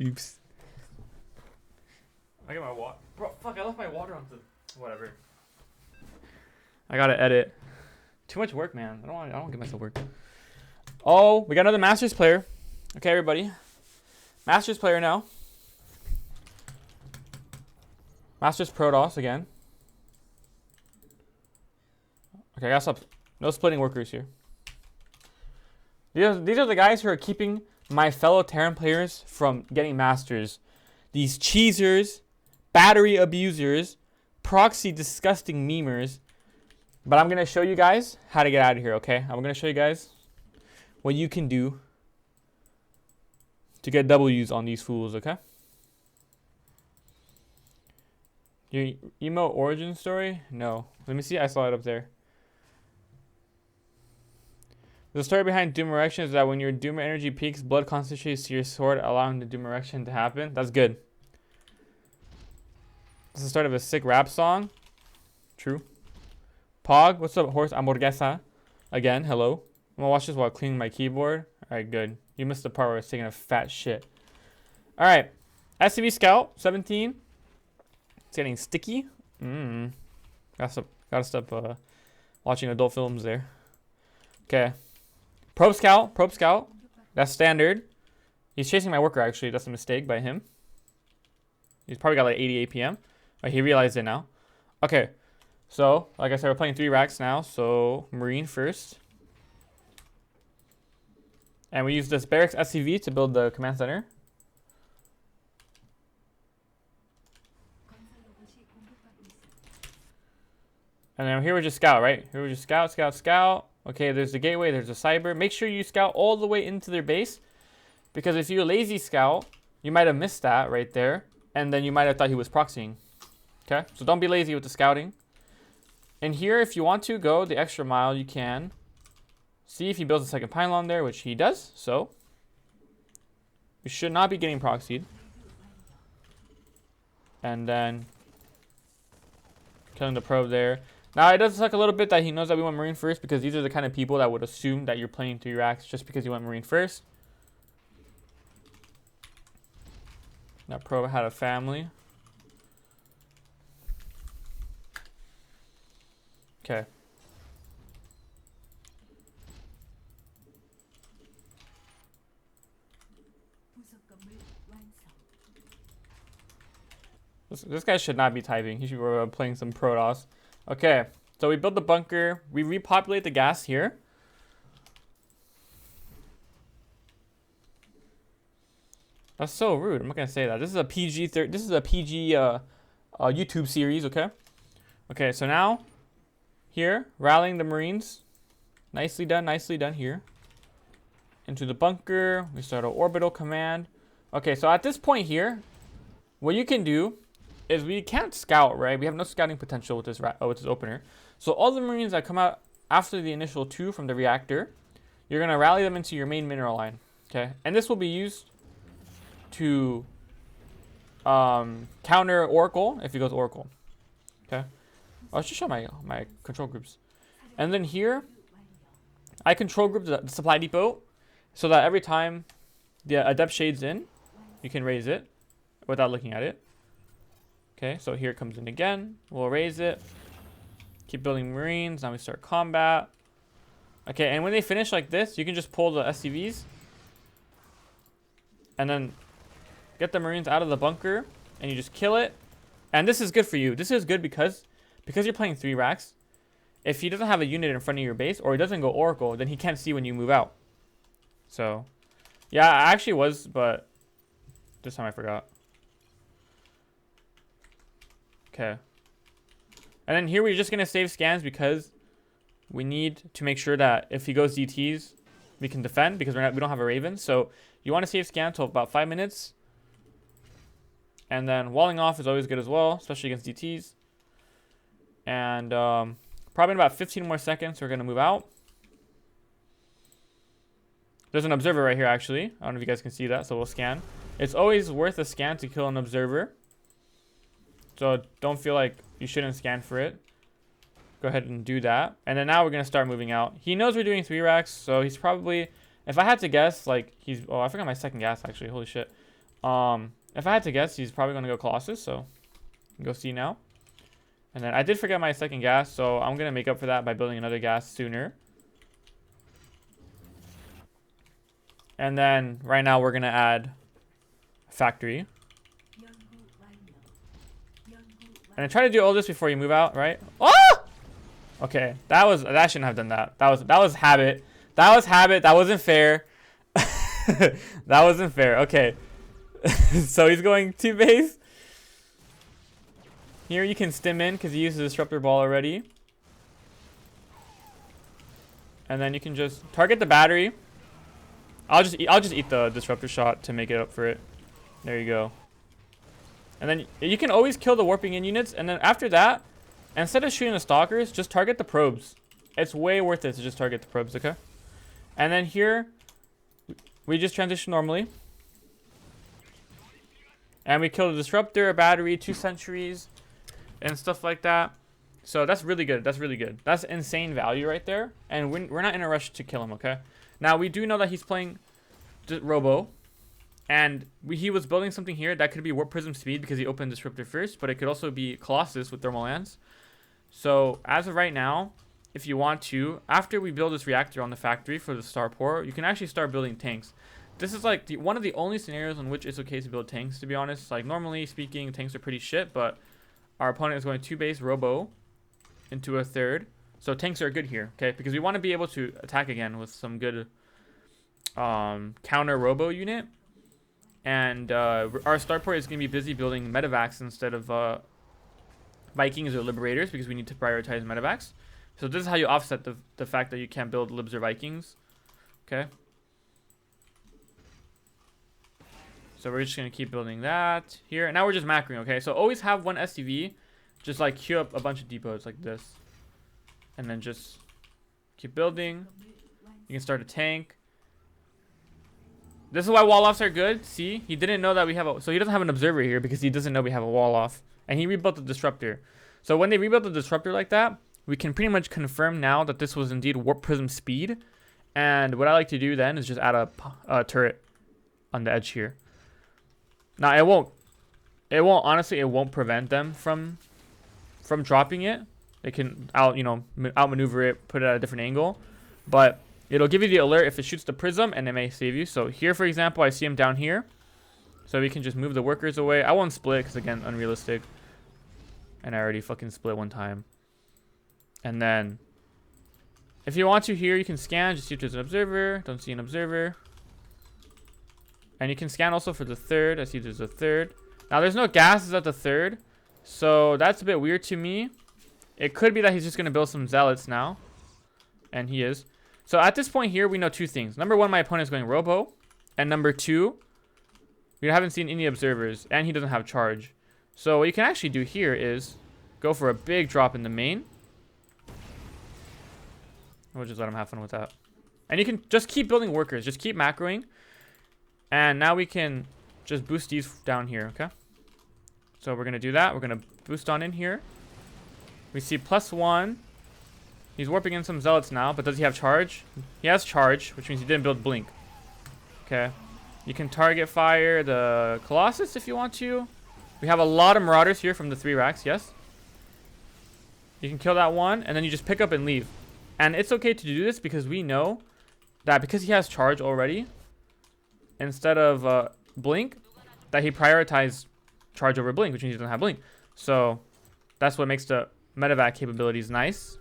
Oops. I got my water. Bro, fuck, I left my water on the... Whatever. I gotta edit. Too much work, man. I don't give myself work. Oh, we got another Masters player. Okay, everybody. Masters player now. Masters Protoss again. Okay, I gotta stop. No splitting workers here. These are the guys who are keeping my fellow Terran players from getting Masters. These cheesers, battery abusers, proxy disgusting memers. But I'm going to show you guys how to get out of here, okay? I'm going to show you guys what you can do to get W's on these fools, okay? Your emo origin story? No. Let me see. I saw it up there. The story behind Doom Erection is that when your Doom energy peaks, blood concentrates to your sword, allowing the Doom Erection to happen. That's good. That's the start of a sick rap song. True. Pog, what's up, horse hamburguesa? Again, hello. I'm gonna watch this while cleaning my keyboard. Alright, good. You missed the part where I was taking a fat shit. Alright. SCV Scout, 17. It's getting sticky. Gotta stop watching adult films there. Okay. Probe Scout. That's standard. He's chasing my worker, actually. That's a mistake by him. He's probably got like 80 APM. Right, he realized it now. Okay. So, like I said, we're playing 3 racks now. So, Marine first. And we use this Barracks SCV to build the command center. And then here we're just Scout, right? Here we're just Scout. Okay, there's the gateway, there's the cyber. Make sure you scout all the way into their base. Because if you lazy scout, you might have missed that right there. And then you might have thought he was proxying. Okay, so don't be lazy with the scouting. And here, if you want to go the extra mile, you can. See if he builds a second pylon there, which he does. So, we should not be getting proxied. And then, killing the probe there. Now, it does suck a little bit that he knows that we went Marine first, because these are the kind of people that would assume that you're playing 3 racks just because you went Marine first. That probe had a family. Okay. This guy should not be typing. He should be playing some Protoss. Okay, so we build the bunker. We repopulate the gas here. That's so rude. I'm not gonna say that. This is a PG. This is a PG YouTube series. Okay. Okay. So now, here rallying the Marines. Nicely done. Nicely done here. Into the bunker. We start an orbital command. Okay. So at this point here, what you can do is we can't scout, right? We have no scouting potential with this opener. So all the Marines that come out after the initial 2 from the reactor, you're gonna rally them into your main mineral line. Okay. And this will be used to counter Oracle if he goes Oracle. Okay. I'll just show my control groups. And then here, I control group the supply depot so that every time the Adept shades in, you can raise it without looking at it. Okay, so here it comes in again. We'll raise it. Keep building Marines. Now we start combat. Okay, and when they finish like this, you can just pull the SCVs. And then get the Marines out of the bunker. And you just kill it. And this is good for you. This is good because you're playing 3 racks. If he doesn't have a unit in front of your base, or he doesn't go Oracle, then he can't see when you move out. So, yeah, I actually was, but this time I forgot. Okay. And then here we're just going to save scans because we need to make sure that if he goes DTs, we can defend because we don't have a Raven. So you want to save scan till about 5 minutes. And then walling off is always good as well, especially against DTs. And probably in about 15 more seconds, we're going to move out. There's an observer right here, actually. I don't know if you guys can see that, so we'll scan. It's always worth a scan to kill an observer. So don't feel like you shouldn't scan for it. Go ahead and do that. And then now we're going to start moving out. He knows we're doing 3 racks, so he's probably... If I had to guess, like, he's... Oh, I forgot my second gas, actually. Holy shit. If I had to guess, he's probably gonna go Colossus, so go see now. And then I did forget my second gas, so I'm gonna make up for that by building another gas sooner. And then right now we're gonna add a factory. And I try to do all this before you move out, right? Oh! Okay, that shouldn't have done that. That was habit. That was habit. That wasn't fair. That wasn't fair. Okay. So he's going to base. Here you can stim in because he used the disruptor ball already. And then you can just target the battery. I'll just eat the disruptor shot to make it up for it. There you go. And then you can always kill the warping in units, and then after that, instead of shooting the stalkers, just target the probes. It's way worth it to just target the probes, okay? And then here, we just transition normally. And we kill the disruptor, a battery, 2 sentries, and stuff like that. So that's really good. That's really good. That's insane value right there. And we're not in a rush to kill him, okay? Now, we do know that he's playing Robo. And he was building something here that could be Warp Prism Speed because he opened Disruptor first. But it could also be Colossus with Thermal Lance. So, as of right now, if you want to, after we build this reactor on the factory for the Starport, you can actually start building tanks. This is like one of the only scenarios in which it's okay to build tanks, to be honest. Like, normally speaking, tanks are pretty shit. But our opponent is going 2-base Robo into a 3rd. So, tanks are good here, okay? Because we want to be able to attack again with some good counter Robo unit. And our Starport is going to be busy building medevacs instead of Vikings or Liberators because we need to prioritize medevacs. So this is how you offset the fact that you can't build Libs or Vikings. Okay. So we're just going to keep building that here. And now we're just macroing, okay? So always have one SCV. Just like queue up a bunch of depots like this. And then just keep building. You can start a tank. This is why wall offs are good. See, he didn't know that we have so he doesn't have an observer here because he doesn't know we have a wall off, and he rebuilt the disruptor. So when they rebuilt the disruptor like that, we can pretty much confirm now that this was indeed Warp Prism Speed. And what I like to do then is just add a turret on the edge here. Now it won't honestly it won't prevent them from dropping it. They can outmaneuver it, put it at a different angle, but it'll give you the alert if it shoots the prism, and it may save you. So here, for example, I see him down here. So we can just move the workers away. I won't split because, again, unrealistic. And I already fucking split one time. And then, if you want to here, you can scan. Just see if there's an observer. Don't see an observer. And you can scan also for the 3rd. I see there's a 3rd. Now, there's no gases at the 3rd. So that's a bit weird to me. It could be that he's just going to build some zealots now. And he is. So at this point here, we know 2 things. Number 1, my opponent is going Robo. And number 2, we haven't seen any observers. And he doesn't have charge. So what you can actually do here is go for a big drop in the main. We'll just let him have fun with that. And you can just keep building workers. Just keep macroing. And now we can just boost these down here, okay? So we're going to do that. We're going to boost on in here. We see +1. He's warping in some zealots now, but does he have charge? He has charge, which means he didn't build blink. Okay. You can target fire the Colossus if you want to. We have a lot of Marauders here from the 3 racks, yes. You can kill that one, and then you just pick up and leave. And it's okay to do this because we know that because he has charge already, instead of blink, that he prioritized charge over blink, which means he doesn't have blink. So that's what makes the medevac capabilities nice.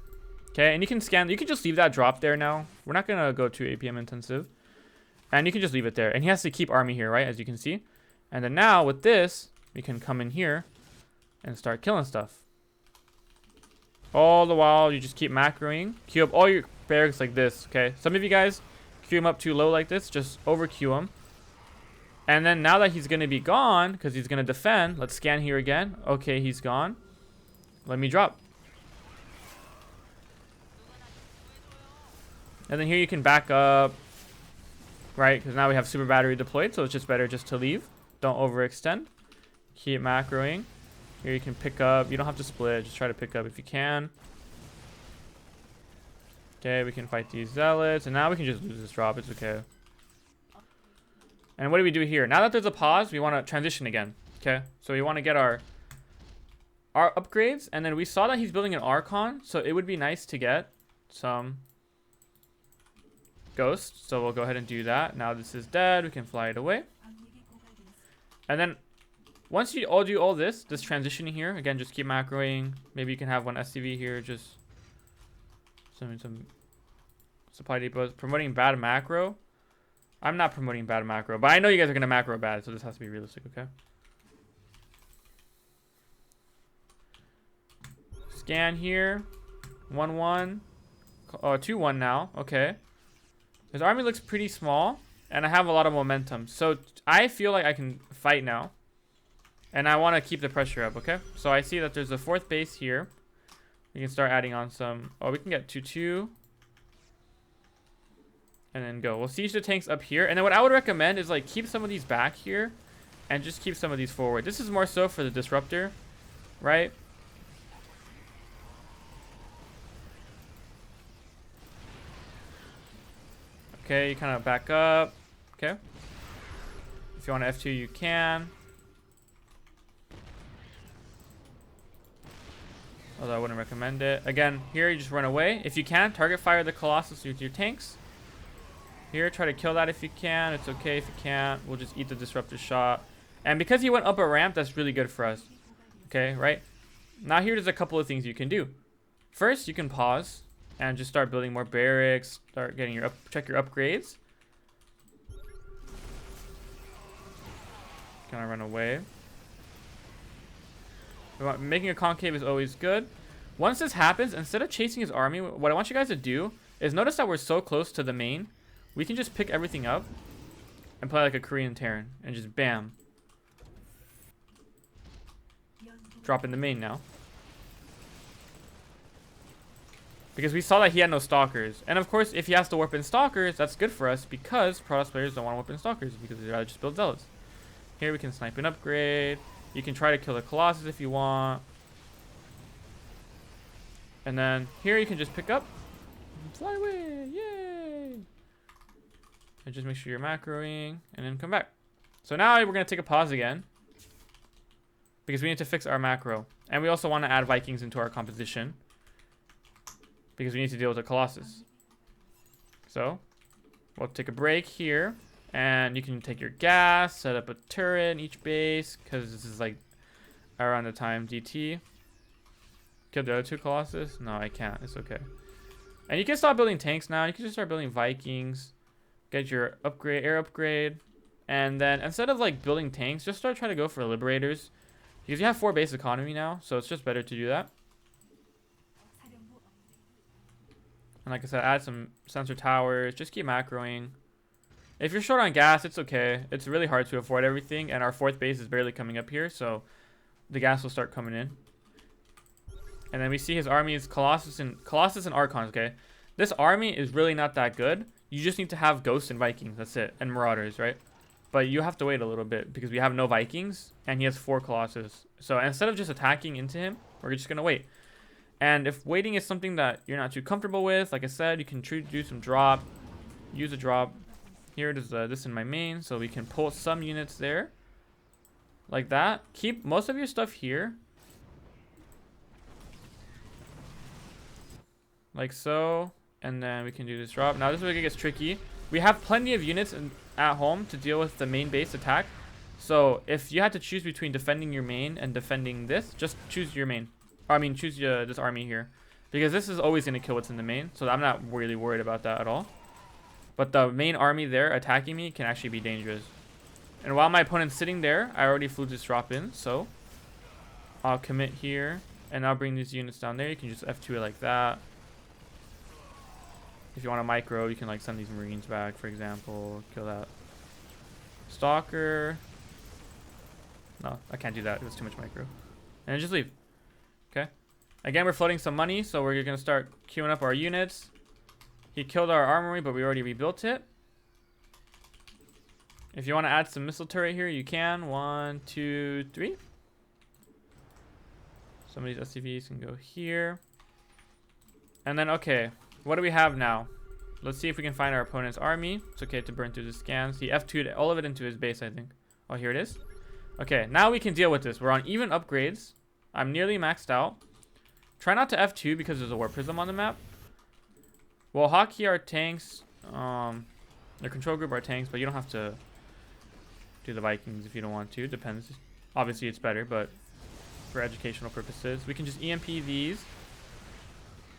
Okay, and you can scan. You can just leave that drop there now. We're not going to go to APM intensive. And you can just leave it there. And he has to keep army here, right, as you can see. And then now with this, we can come in here and start killing stuff. All the while, you just keep macroing. Queue up all your barracks like this, okay? Some of you guys queue them up too low like this. Just over queue them. And then now that he's going to be gone, because he's going to defend, let's scan here again. Okay, he's gone. Let me drop. And then here you can back up, right? Because now we have super battery deployed, so it's just better just to leave. Don't overextend. Keep macroing. Here you can pick up. You don't have to split. Just try to pick up if you can. Okay, we can fight these zealots. And now we can just lose this drop. It's okay. And what do we do here? Now that there's a pause, we want to transition again. Okay, so we want to get our upgrades, and then we saw that he's building an Archon, so it would be nice to get some Ghost. So we'll go ahead and do that. Now this is dead. We can fly it away. And then once you all do all this transitioning here, again, just keep macroing. Maybe you can have one SCV here, just some supply depots. Promoting bad macro. I'm not promoting bad macro, but I know you guys are gonna macro bad, so this has to be realistic, okay? Scan here. 1-1. 2-1 now. Okay. His army looks pretty small, and I have a lot of momentum. So I feel like I can fight now. And I want to keep the pressure up, okay? So I see that there's a 4th base here. We can start adding on some... Oh, we can get 2-2. And then go. We'll siege the tanks up here. And then what I would recommend is, like, keep some of these back here. And just keep some of these forward. This is more so for the disruptor, right? Okay, you kind of back up. Okay. If you want to F2, you can. Although I wouldn't recommend it. Again, here you just run away. If you can, target fire the Colossus with your tanks. Here, try to kill that if you can. It's okay if you can't. We'll just eat the disruptor shot. And because he went up a ramp, that's really good for us. Okay, right? Now here, there's a couple of things you can do. First, you can pause and just start building more barracks. Start getting your check your upgrades. Can I run away? Making a concave is always good. Once this happens, instead of chasing his army, what I want you guys to do is notice that we're so close to the main. We can just pick everything up and play like a Korean Terran and just bam. Drop in the main now. Because we saw that he had no stalkers. And of course, if he has to warp in stalkers, that's good for us because Protoss players don't want to warp in stalkers because they'd rather just build zealots. Here we can snipe an upgrade. You can try to kill the Colossus if you want. And then here you can just pick up and fly away. Yay! And just make sure you're macroing and then come back. So now we're going to take a pause again because we need to fix our macro. And we also want to add Vikings into our composition because we need to deal with the Colossus. So we'll take a break here. And you can take your gas, set up a turret in each base, because this is like around the time DT. Kill the other 2 Colossus? No, I can't. It's okay. And you can stop building tanks now. You can just start building Vikings. Get your upgrade, air upgrade. And then instead of like building tanks, just start trying to go for Liberators. Because you have 4 base economy now, so it's just better to do that. And like I said, add some sensor towers. Just keep macroing. If you're short on gas, it's okay. It's really hard to afford everything, and our 4th base is barely coming up here, so the gas will start coming in. And then we see his army is Colossus and Archons, okay? This army is really not that good. You just need to have Ghosts and Vikings, that's it, and Marauders, right? But you have to wait a little bit because we have no Vikings, and he has 4 Colossus. So instead of just attacking into him, we're just going to wait. And if waiting is something that you're not too comfortable with, like I said, you can do some drop, use a drop. Here it is this in my main, so we can pull some units there. Like that. Keep most of your stuff here. Like so. And then we can do this drop. Now this is where it gets tricky. We have plenty of units at home to deal with the main base attack. So if you had to choose between defending your main and defending this, just choose your main. Or, I mean, choose this army here. Because this is always going to kill what's in the main. So I'm not really worried about that at all. But the main army there attacking me can actually be dangerous. And while my opponent's sitting there, I already flew this drop in. So I'll commit here. And I'll bring these units down there. You can just F2 it like that. If you want a micro, you can like send these Marines back, for example. Kill that Stalker. No, I can't do that. It was too much micro. And then just leave. Okay. Again, we're floating some money. So we're going to start queuing up our units. He killed our armory, but we already rebuilt it. If you want to add some missile turret here, you can. 1, 2, 3. Some of these SCVs can go here. And then, okay, what do we have now? Let's see if we can find our opponent's army. It's okay to burn through the scans. He F2'd all of it into his base, I think. Oh, here it is. Okay, now we can deal with this. We're on even upgrades. I'm nearly maxed out. Try not to F2 because there's a War Prism on the map. Well, Hockey are tanks. The control group are tanks, but you don't have to do the Vikings if you don't want to. Depends. Obviously, it's better, but for educational purposes, we can just EMP these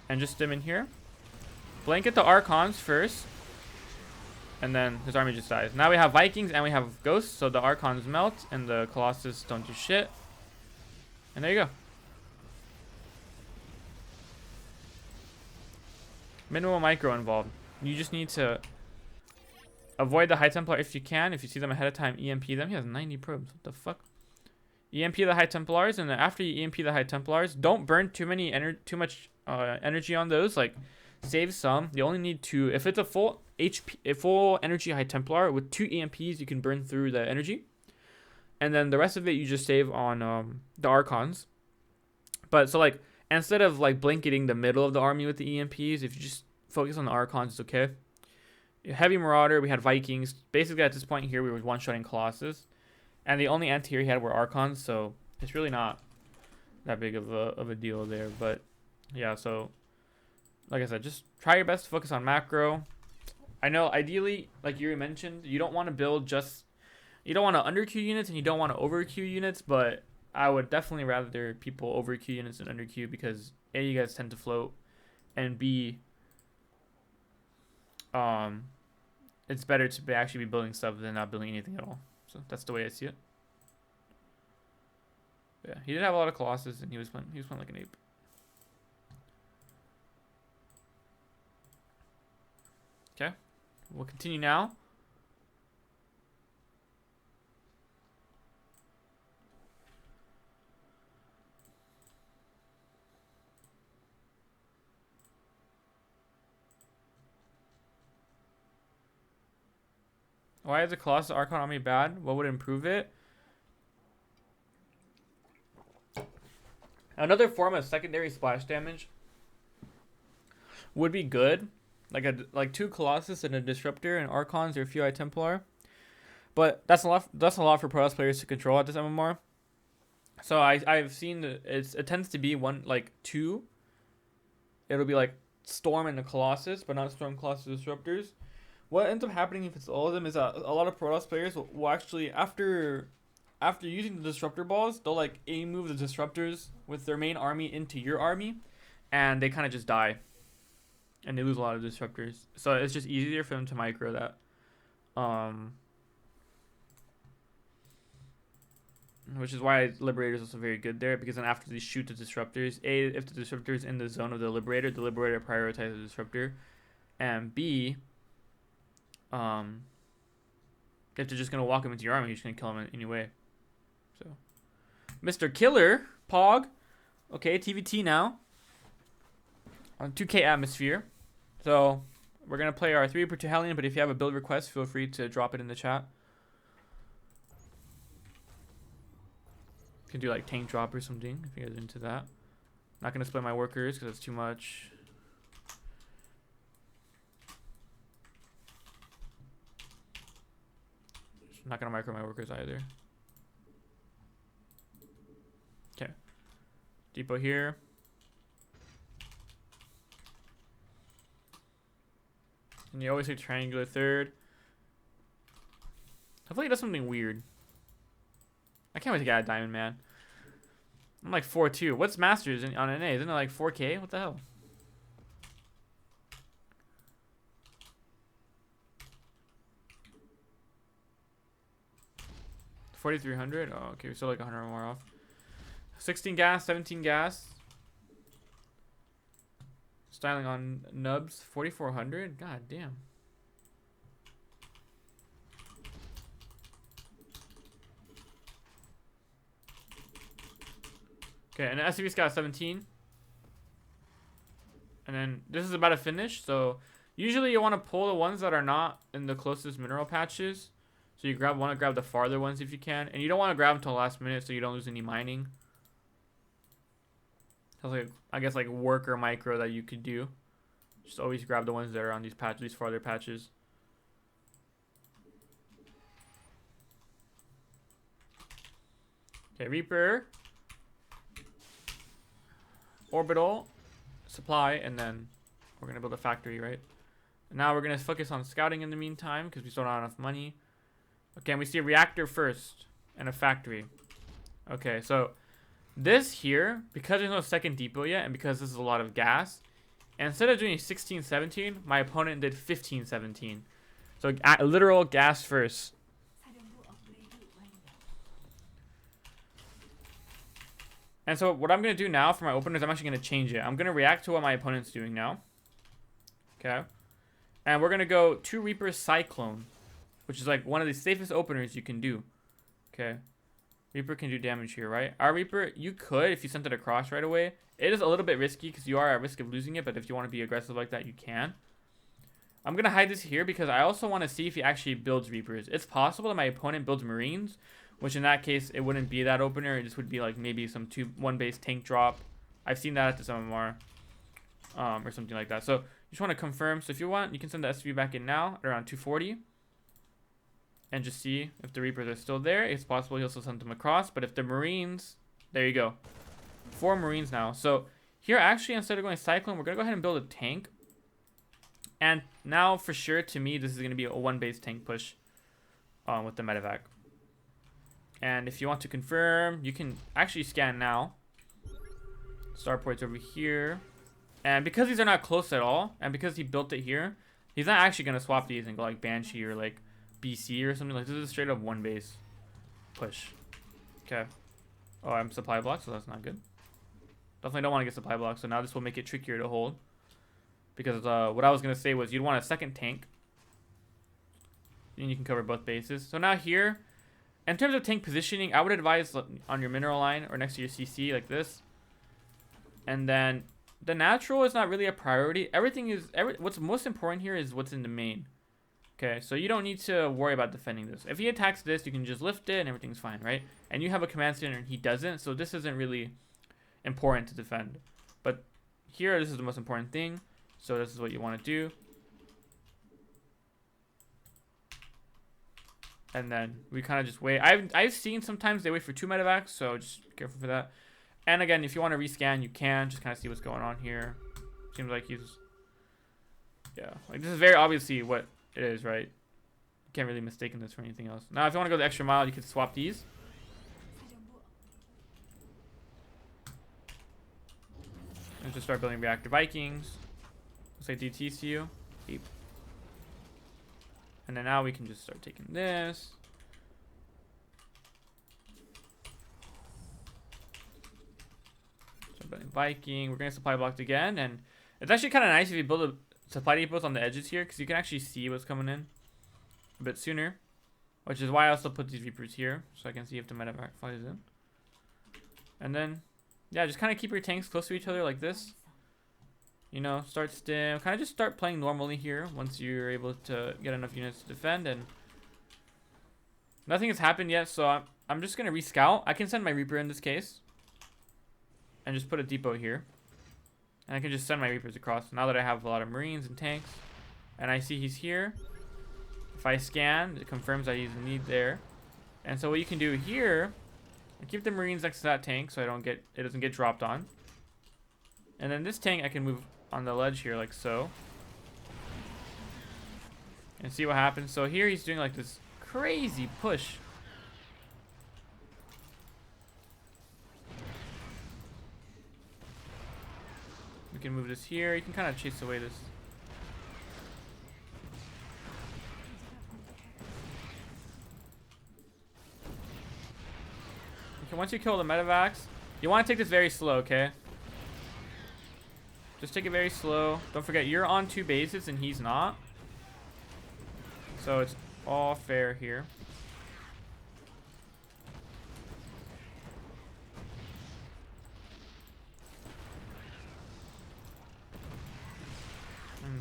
and just stim in here. Blanket the Archons first, and then his army just dies. Now we have Vikings and we have Ghosts, so the Archons melt and the Colossus don't do shit. And there you go. Minimal micro involved. You just need to avoid the High Templar if you can. If you see them ahead of time, EMP them. He has 90 probes. What the fuck? EMP the High Templars, and then after you EMP the High Templars, don't burn too much energy on those. Like, save some. You only need 2. If it's a full energy High Templar with 2 EMPs, you can burn through the energy, and then the rest of it you just save on the Archons. But so like, instead of like blanketing the middle of the army with the EMPs, if you just focus on the Archons, it's okay. Heavy Marauder, we had Vikings. Basically, at this point here, we were one-shotting Colossus. And the only anti-hero he had were Archons, so it's really not that big of a deal there. But yeah, so like I said, just try your best to focus on macro. I know, ideally, like Yuri mentioned, you don't want to build just... You don't want to under-queue units and you don't want to over-queue units, but I would definitely rather people over-queue units than under-queue because A, you guys tend to float, and B, it's better to actually be building stuff than not building anything at all. So that's the way I see it. Yeah, he did have a lot of Colossus, and he was playing like an ape. Okay, we'll continue now. Why is the Colossus Archon army bad? What would improve it? Another form of secondary splash damage would be good. Like 2 Colossus and a Disruptor and Archons or a few High Templar. But that's a lot for Protoss players to control at this MMR. So I've seen that it tends to be 2. It'll be like Storm and the Colossus, but not Storm Colossus Disruptors. What ends up happening if it's all of them is that a lot of Protoss players will actually, after using the Disruptor balls, they'll like aim move the Disruptors with their main army into your army, and they kind of just die, and they lose a lot of Disruptors. So it's just easier for them to micro that. Which is why Liberator is also very good there, because then after they shoot the Disruptors, A, if the Disruptor is in the zone of the Liberator prioritizes the Disruptor, and B, if they're just going to walk him into your army, you're just going to kill him anyway. So, Mr. Killer, Pog. Okay, TVT now. On 2K Atmosphere. So, we're going to play our 3 per 2 Hellion, but if you have a build request, feel free to drop it in the chat. You can do like tank drop or something, if you guys are into that. Not going to split my workers, because it's too much. Not gonna micro my workers either. Okay. Depot here. And you always say triangular third. Hopefully he does something weird. I can't wait to get a Diamond Man. I'm like 4-2. What's Masters on NA? Isn't it like 4K? What the hell? $4,300. Oh, okay. We're still like 100 more off. 16 gas, 17 gas. Styling on nubs. 4,400. God damn. Okay, and the SCV's got 17. And then this is about to finish. So usually you want to pull the ones that are not in the closest mineral patches. So you want to grab the farther ones if you can. And you don't want to grab them until the last minute so you don't lose any mining. That's like, I guess, like worker micro that you could do. Just always grab the ones that are on these patches, these farther patches. Okay, Reaper, Orbital, Supply, and then we're gonna build a factory, right? Now we're gonna focus on scouting in the meantime because we still don't have enough money. Okay, and we see a reactor first and a factory. Okay, so this here, because there's no second depot yet, and because this is a lot of gas, instead of doing 16-17, my opponent did 15-17. So literal gas first. And so what I'm going to do now for my opener is I'm actually going to change it. I'm going to react to what my opponent's doing now. Okay. And we're going to go 2 Reaper Cyclone, which is like one of the safest openers you can do. Okay. Reaper can do damage here, right? Our Reaper, you could if you sent it across right away. It is a little bit risky because you are at risk of losing it, but if you want to be aggressive like that, you can. I'm going to hide this here because I also want to see if he actually builds Reapers. It's possible that my opponent builds Marines, which in that case, it wouldn't be that opener. It just would be like maybe some 1 base tank drop. I've seen that at the MMR or something like that. So you just want to confirm. So if you want, you can send the SV back in now at around 240 and just see if the Reapers are still there. It's possible he'll still send them across. But if the Marines, there you go. 4 Marines now. So here, actually, instead of going Cyclone, we're going to go ahead and build a tank. And now, for sure, to me, this is going to be a 1 base tank push with the medevac. And if you want to confirm, you can actually scan now. Starport's over here. And because these are not close at all, and because he built it here, he's not actually going to swap these and go like Banshee or like BC or something. Like this is straight up 1 base push. Okay. Oh, I'm supply block, so that's not good. Definitely don't want to get supply block, so now this will make it trickier to hold. Because what I was going to say was you'd want a second tank. And you can cover both bases. So now here, in terms of tank positioning, I would advise on your mineral line or next to your CC like this. And then the natural is not really a priority. What's most important here is what's in the main. Okay, so you don't need to worry about defending this. If he attacks this, you can just lift it and everything's fine, right? And you have a command center and he doesn't, so this isn't really important to defend. But here, this is the most important thing. So this is what you want to do. And then we kind of just wait. I've seen sometimes they wait for 2 medevacs, so just be careful for that. And again, if you want to rescan, you can just kind of see what's going on here. Seems like he's, yeah, like this is very obviously what it is, right? You can't really mistake this for anything else. Now, if you want to go the extra mile, you can swap these. And just start building reactor Vikings. Looks like DTCU. Keep. And then now we can just start taking this. Start building Viking. We're going to supply blocked again. And it's actually kind of nice if you build a supply depots on the edges here, because you can actually see what's coming in a bit sooner. Which is why I also put these Reapers here, so I can see if the medevac flies in. And then, yeah, just kind of keep your tanks close to each other like this. You know, start stim, kind of just start playing normally here once you're able to get enough units to defend. And nothing has happened yet, so I'm just going to rescout. I can send my Reaper in this case and just put a depot here. And I can just send my Reapers across now that I have a lot of Marines and tanks. And I see he's here. If I scan, it confirms that he's in need there. And so what you can do here, keep the Marines next to that tank so it doesn't get dropped on. And then this tank I can move on the ledge here like so. And see what happens. So here he's doing like this crazy push. We can move this here. You can kind of chase away this. Okay, once you kill the medevacs, you want to take this very slow, okay? Just take it very slow. Don't forget, you're on 2 bases and he's not. So it's all fair here.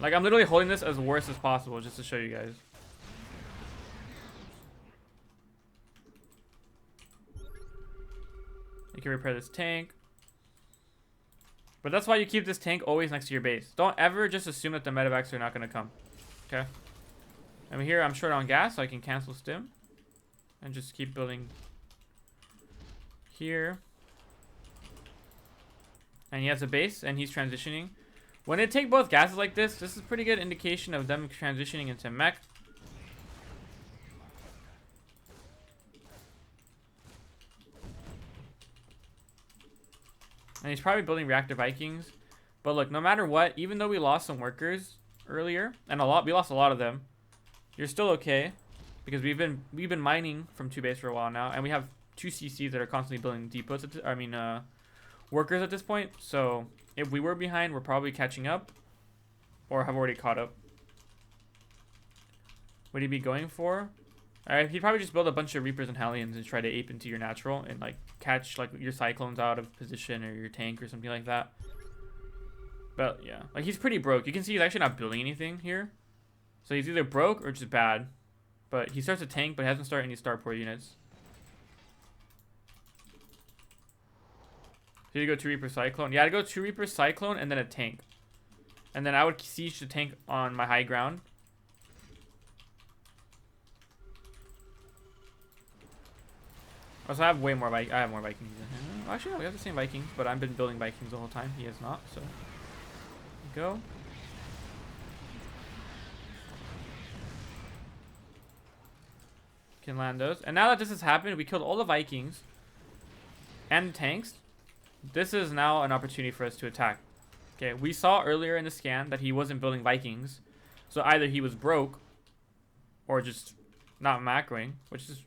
Like, I'm literally holding this as worse as possible just to show you guys. You can repair this tank. But that's why you keep this tank always next to your base. Don't ever just assume that the medevacs are not going to come. Okay? I'm here, I'm short on gas, so I can cancel stim. And just keep building here. And he has a base, and he's transitioning. When they take both gases like this is a pretty good indication of them transitioning into mech. And he's probably building reactor Vikings. But look, no matter what, even though we lost some workers earlier, and we lost a lot of them, you're still okay. Because we've been mining from 2 base for a while now, and we have 2 CCs that are constantly building depots. Workers at this point. So if we were behind, we're probably catching up, or have already caught up. Would he be going for? Alright, he'd probably just build a bunch of Reapers and Hellions and try to ape into your natural and like catch like your Cyclones out of position or your tank or something like that. But yeah, like he's pretty broke. You can see he's actually not building anything here. So he's either broke or just bad. But he starts a tank, but he hasn't started any starport units. So you go 2 Reaper Cyclone. Yeah, I'd go 2 Reaper Cyclone and then a tank. And then I would siege the tank on my high ground. Also, I have way more Vikings. I have more Vikings than him. Actually, no, we have the same Vikings, but I've been building Vikings the whole time. He has not, so go. Can land those. And now that this has happened, we killed all the Vikings and the tanks. This is now an opportunity for us to attack. Okay, we saw earlier in the scan that he wasn't building Vikings. So either he was broke or just not macroing, which is,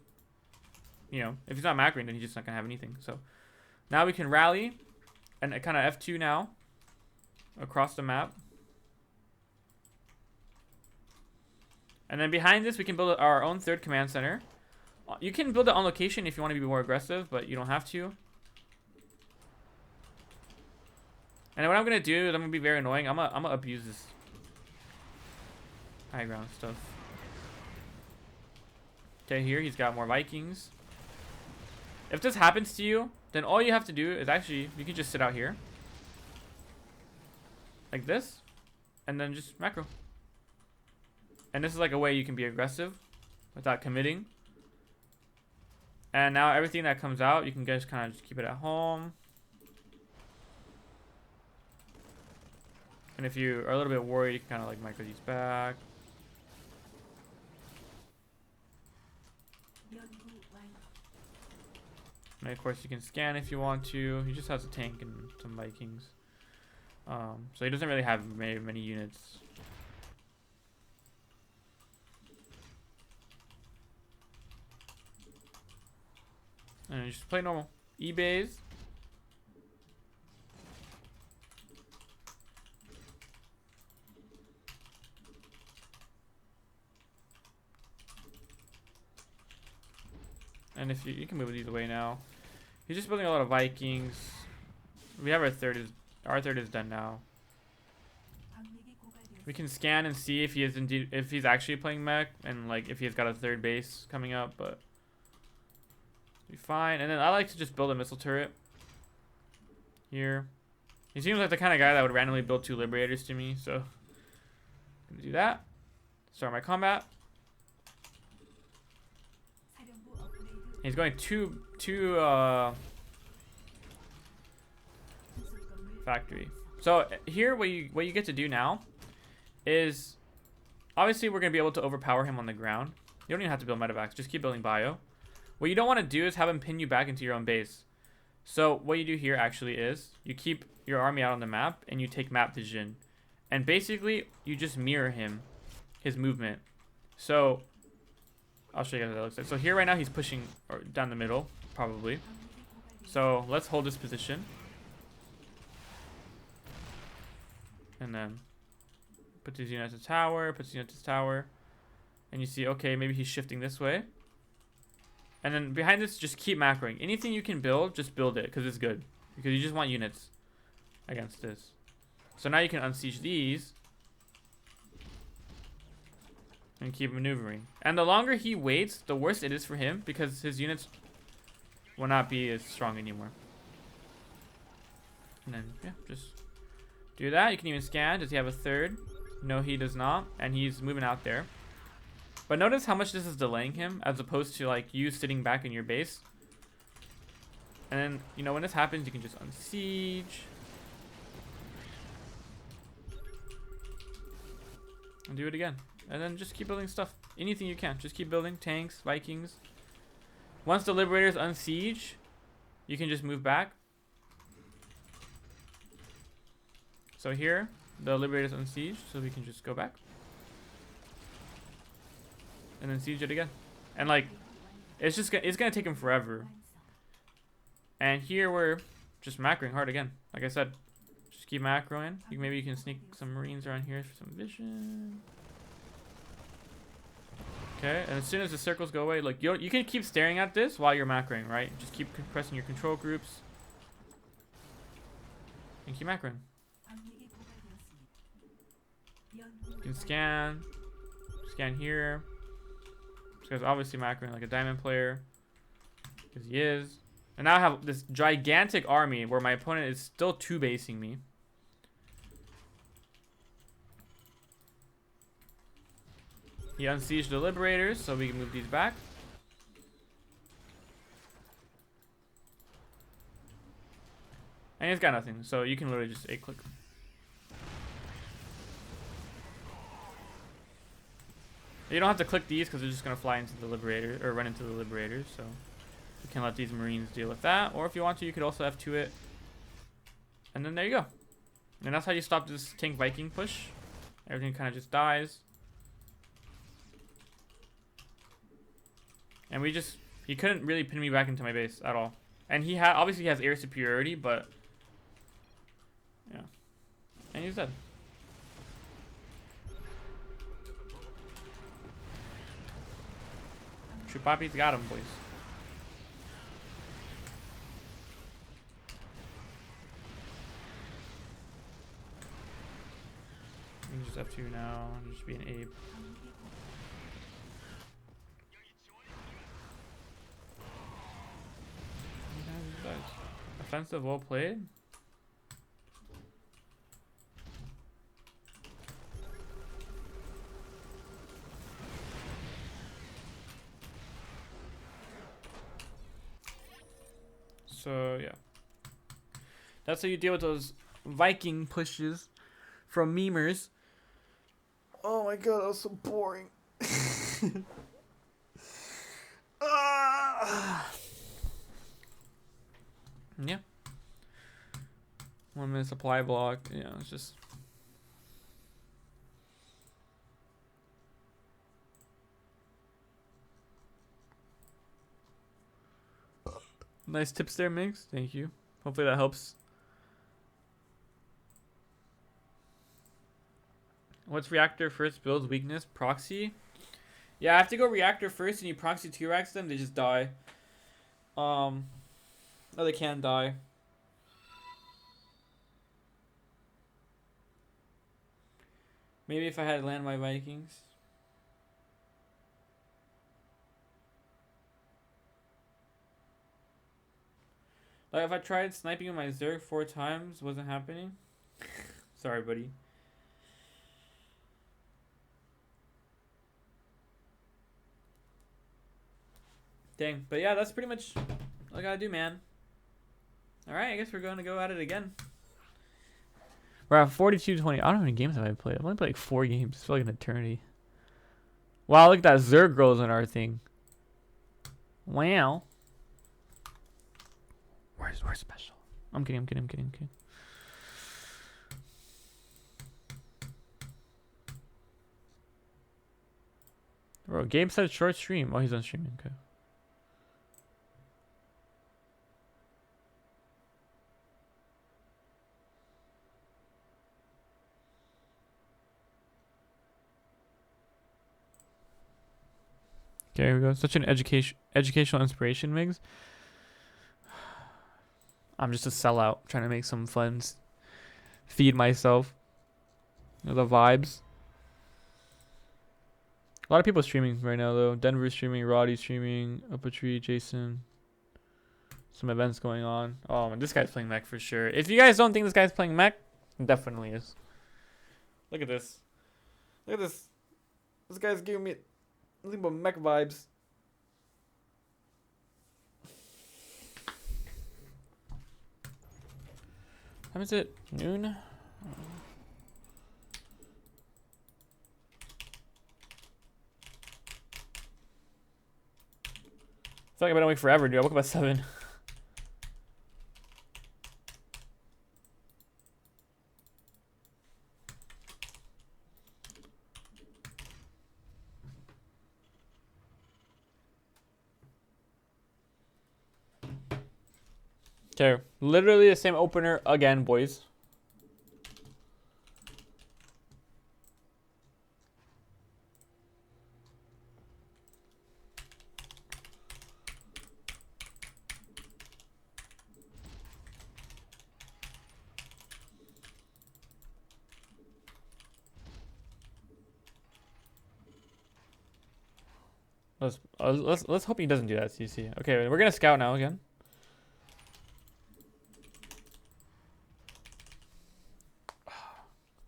you know, if he's not macroing, then he's just not going to have anything. So now we can rally and kind of F2 now across the map. And then behind this, we can build our own 3rd command center. You can build it on location if you want to be more aggressive, but you don't have to. And what I'm going to do is I'm going to be very annoying. I'm gonna abuse this high ground stuff. Okay, here he's got more Vikings. If this happens to you, then all you have to do is actually, you can just sit out here. Like this. And then just macro. And this is like a way you can be aggressive without committing. And now everything that comes out, you can just kind of just keep it at home. And if you are a little bit worried, you can kind of like micro these back. And of course you can scan if you want to. He just has a tank and some Vikings. So he doesn't really have many units. And you just play normal. E-bays. And if you can move these away now. He's just building a lot of Vikings. We have our third is done now. We can scan and see if he is indeed, if he's actually playing mech and like if he's got a 3rd base coming up, but be fine. And then I like to just build a missile turret here. He seems like the kind of guy that would randomly build 2 Liberators to me, so I'm gonna do that. Start my combat. He's going two factory. So here, what you get to do now is, obviously we're gonna be able to overpower him on the ground. You don't even have to build medevacs. Just keep building bio. What you don't want to do is have him pin you back into your own base. So what you do here actually is you keep your army out on the map and you take map vision, and basically you just mirror his movement. So I'll show you guys what that looks like. So here right now he's pushing down the middle, probably. So let's hold this position. And then put his unit at the tower, puts his unit at the tower. And you see, okay, maybe he's shifting this way. And then behind this, just keep macroing. Anything you can build, just build it, because it's good. Because you just want units against this. So now you can unsiege these. And keep maneuvering. And the longer he waits, the worse it is for him, because his units will not be as strong anymore. And then, yeah, just do that. You can even scan. Does he have a third? No, he does not. And he's moving out there. But notice how much this is delaying him as opposed to like you sitting back in your base. And then, you know, when this happens, you can just unsiege. And do it again. And then just keep building stuff. Anything you can. Just keep building. Tanks, Vikings. Once the Liberators unsiege, you can just move back. So here, the Liberators unsiege, so we can just go back. And then siege it again. And like, it's gonna take him forever. And here we're just macroing hard again. Like I said, just keep macroing. Maybe you can sneak some Marines around here for some vision. Okay, and as soon as the circles go away, like you can keep staring at this while you're macroing, right? Just keep pressing your control groups. And keep macroing. You can scan here. This guy's obviously macroing like a diamond player. Because he is. And now I have this gigantic army where my opponent is still 2-basing me. He unsieged the Liberators, so we can move these back. And he's got nothing, so you can literally just A-click. You don't have to click these because they're just going to fly into the Liberator, or run into the Liberators, so you can let these Marines deal with that. Or if you want to, you could also F2 it. And then there you go. And that's how you stop this tank Viking push. Everything kind of just dies. And he couldn't really pin me back into my base at all. And obviously he has air superiority, but yeah. And he's dead. True Poppy's got him, boys. You can just F2 now and just be an ape. Offensive, well played. So yeah, that's how you deal with those Viking pushes from memers. Oh my god, that was so boring. Yeah. 1 minute supply block. Yeah, it's just. Nice tips there, Migs. Thank you. Hopefully that helps. What's reactor first builds weakness? Proxy? Yeah, I have to go reactor first and you proxy 2-racks them, they just die. Oh, they can die. Maybe if I had land my Vikings. Like if I tried sniping on my Zerg 4 times, wasn't happening. Sorry, buddy. Dang, but yeah, that's pretty much all I gotta do, man. Alright, I guess we're gonna go at it again. We're at 42-20. I don't know how many games have I played. I've only played like 4 games. It's like an eternity. Wow, look at that Zerg girls on our thing. Wow. Where's special? I'm kidding. Bro, Gabe said short stream. Oh, he's on streaming. Okay. Okay, here we go. Such an educational inspiration, Migs. I'm just a sellout, trying to make some funds, feed myself. You know, the vibes. A lot of people streaming right now, though. Denver's streaming, Roddy's streaming, Up a Tree, Jason, some events going on. Oh, this guy's playing mech for sure. If you guys don't think this guy's playing mech, he definitely is. Look at this. Look at this. This guy's giving me nothing but mech vibes. How is it? Noon? I feel like I've been awake forever, dude. I woke up at 7. Okay, literally the same opener again, boys. Let's hope he doesn't do that, CC. Okay, we're gonna scout now again.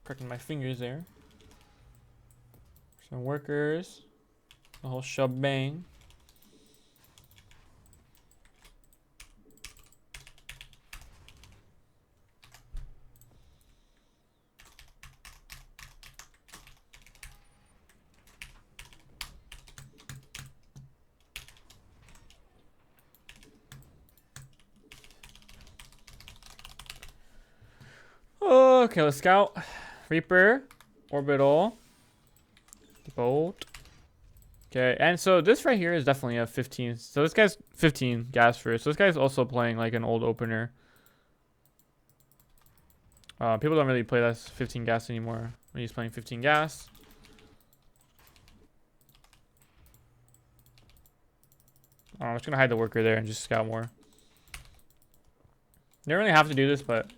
Cracking my fingers there. Some workers. The whole shebang. Okay, let's scout. Reaper, orbital, bolt. Okay, and so this right here is definitely a 15. So this guy's 15 gas first. So this guy's also playing like an old opener. People don't really play that 15 gas anymore when he's playing 15 gas. I'm just gonna hide the worker there and just scout more. You don't really have to do this, but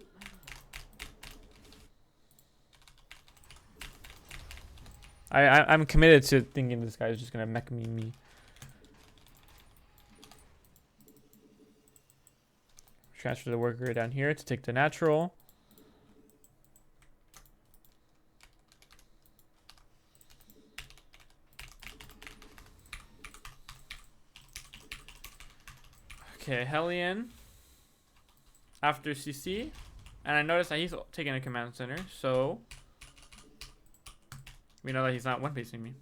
I'm committed to thinking this guy is just gonna mech me. Transfer the worker down here to take the natural. Okay, Hellion after CC, and I noticed that he's taking a command center, so we know that he's not one-pacing me.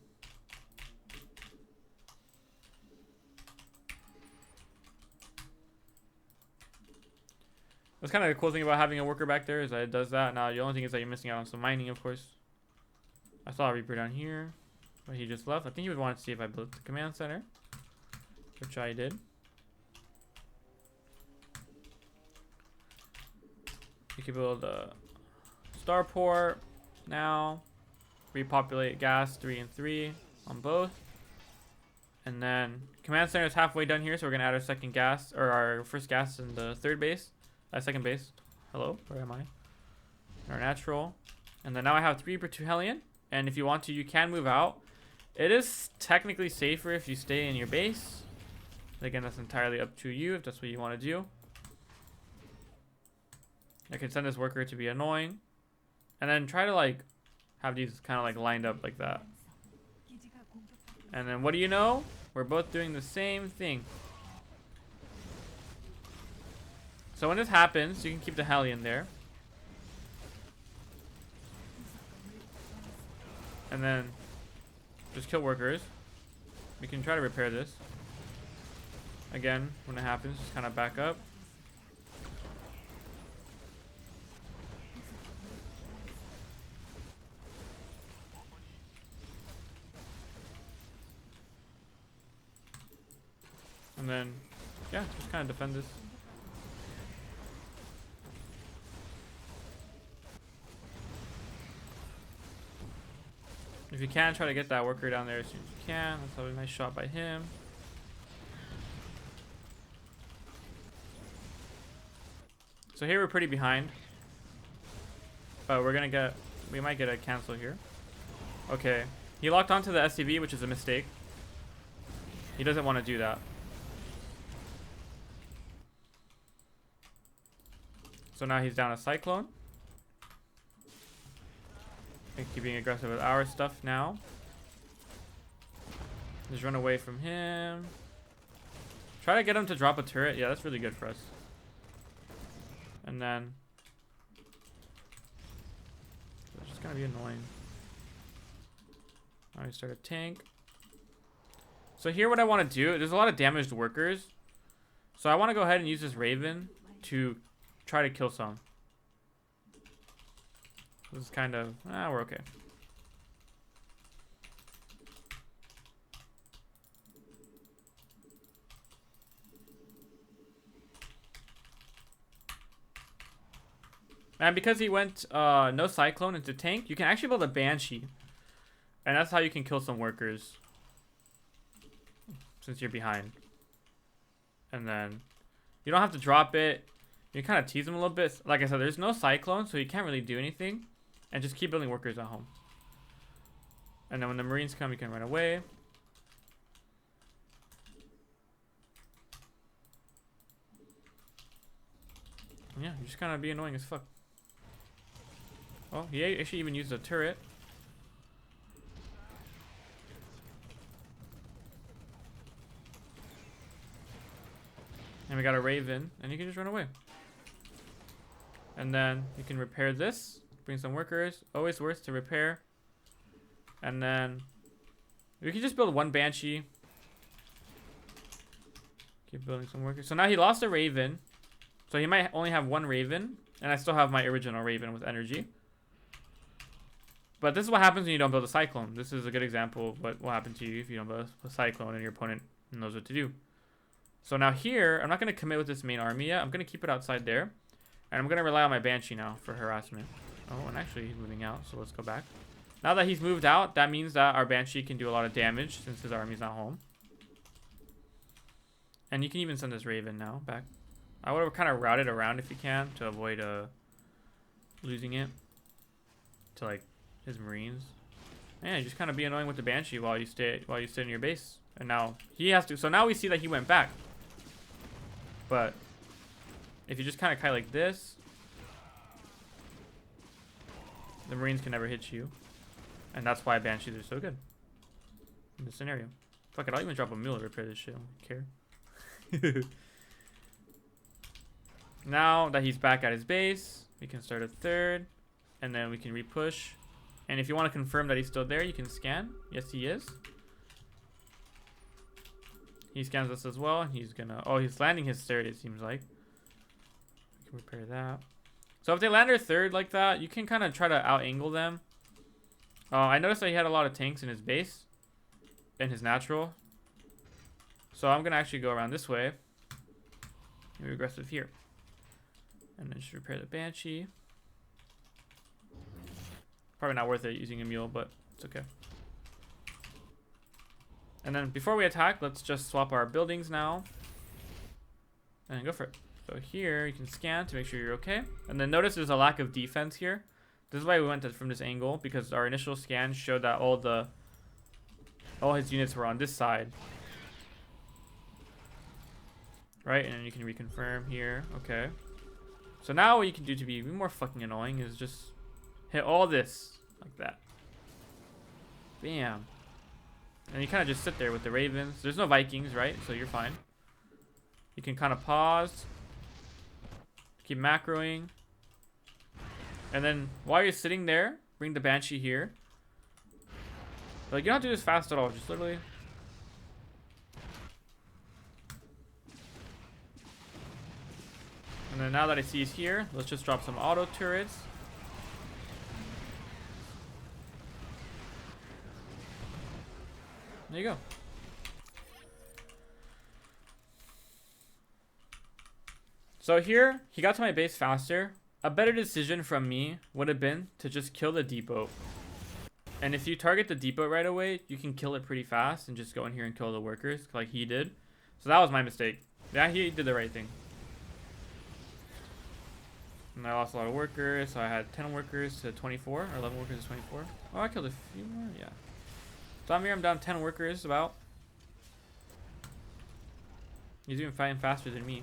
That's kind of the cool thing about having a worker back there is that it does that. Now, the only thing is that you're missing out on some mining, of course. I saw a Reaper down here, but he just left. I think he would want to see if I built the command center, which I did. You can build a starport now. Repopulate gas 3 and 3 on both. And then command center is halfway done here, so we're gonna add our second gas, or our first gas in the third base. Second base. Hello, where am I? Our natural. And then now I have 3 per 2 Hellion. And if you want to, you can move out. It is technically safer if you stay in your base. Again, that's entirely up to you if that's what you want to do. I can send this worker to be annoying. And then try to like have these kind of like lined up like that. And then what do you know? We're both doing the same thing. So when this happens, you can keep the Hellion there. And then just kill workers. We can try to repair this. Again, when it happens, just kind of back up. And then, yeah, just kind of defend this. If you can, try to get that worker down there as soon as you can. That's a nice shot by him. So here we're pretty behind. But we're gonna get, we might get a cancel here. Okay, he locked onto the SCV, which is a mistake. He doesn't want to do that. So now he's down a Cyclone. And keep being aggressive with our stuff now. Just run away from him. Try to get him to drop a turret. Yeah, that's really good for us. And then... it's just gonna be annoying. Now we start a tank. So here what I want to do, there's a lot of damaged workers. So I want to go ahead and use this Raven to try to kill some. This is kind of, we're okay. And because he went no Cyclone into tank, you can actually build a Banshee. And that's how you can kill some workers. Since you're behind. And then you don't have to drop it. You kind of tease him a little bit. Like I said, there's no Cyclone, so you can't really do anything. And just keep building workers at home. And then when the Marines come, you can run away. Yeah, you're just kind of be annoying as fuck. Oh, he actually even used a turret. And we got a Raven, and you can just run away. And then you can repair this. Bring some workers. Always worth to repair. And then we can just build one Banshee. Keep building some workers. So now he lost a Raven. So he might only have one Raven. And I still have my original Raven with energy. But this is what happens when you don't build a Cyclone. This is a good example of what will happen to you if you don't build a Cyclone and your opponent knows what to do. So now here, I'm not going to commit with this main army yet. I'm going to keep it outside there. And I'm going to rely on my Banshee now for harassment. Oh, and actually he's moving out, so let's go back. Now that he's moved out, that means that our Banshee can do a lot of damage since his army's not home. And you can even send this Raven now back. I would have kind of routed around if you can to avoid losing it to like his Marines. Yeah, you just kind of be annoying with the Banshee while you stay in your base. And now he has to. So now we see that he went back. But if you just kind of kite like this, the Marines can never hit you. And that's why Banshees are so good in this scenario. Fuck it, I'll even drop a mule to repair this shit. I don't care. Now that he's back at his base, we can start a third. And then we can repush. And if you want to confirm that he's still there, you can scan. Yes, he is. He scans us as well. He's gonna... oh, he's landing his third, it seems like. We can repair that. So if they land their third like that, you can kind of try to out-angle them. I noticed that he had a lot of tanks in his base. In his natural. So I'm going to actually go around this way. And be aggressive here. And then just repair the Banshee. Probably not worth it using a mule, but it's okay. And then before we attack, let's just swap our buildings now. And then go for it. So here, you can scan to make sure you're okay. And then notice there's a lack of defense here. This is why we went from this angle, because our initial scan showed that all his units were on this side. Right, and then you can reconfirm here. Okay. So now what you can do to be even more fucking annoying is just hit all this like that. Bam. And you kind of just sit there with the Ravens. There's no Vikings, right? So you're fine. You can kind of pause. Keep macroing. And then while you're sitting there, bring the Banshee here. Like, you don't have to do this fast at all. Just literally... and then now that I see he's here, let's just drop some auto turrets. There you go. So here, he got to my base faster. A better decision from me would have been to just kill the depot. And if you target the depot right away, you can kill it pretty fast and just go in here and kill the workers like he did. So that was my mistake. Yeah, he did the right thing. And I lost a lot of workers, so I had 10 workers to 24, or 11 workers to 24. Oh, I killed a few more, yeah. So I'm here, I'm down 10 workers about. He's even fighting faster than me.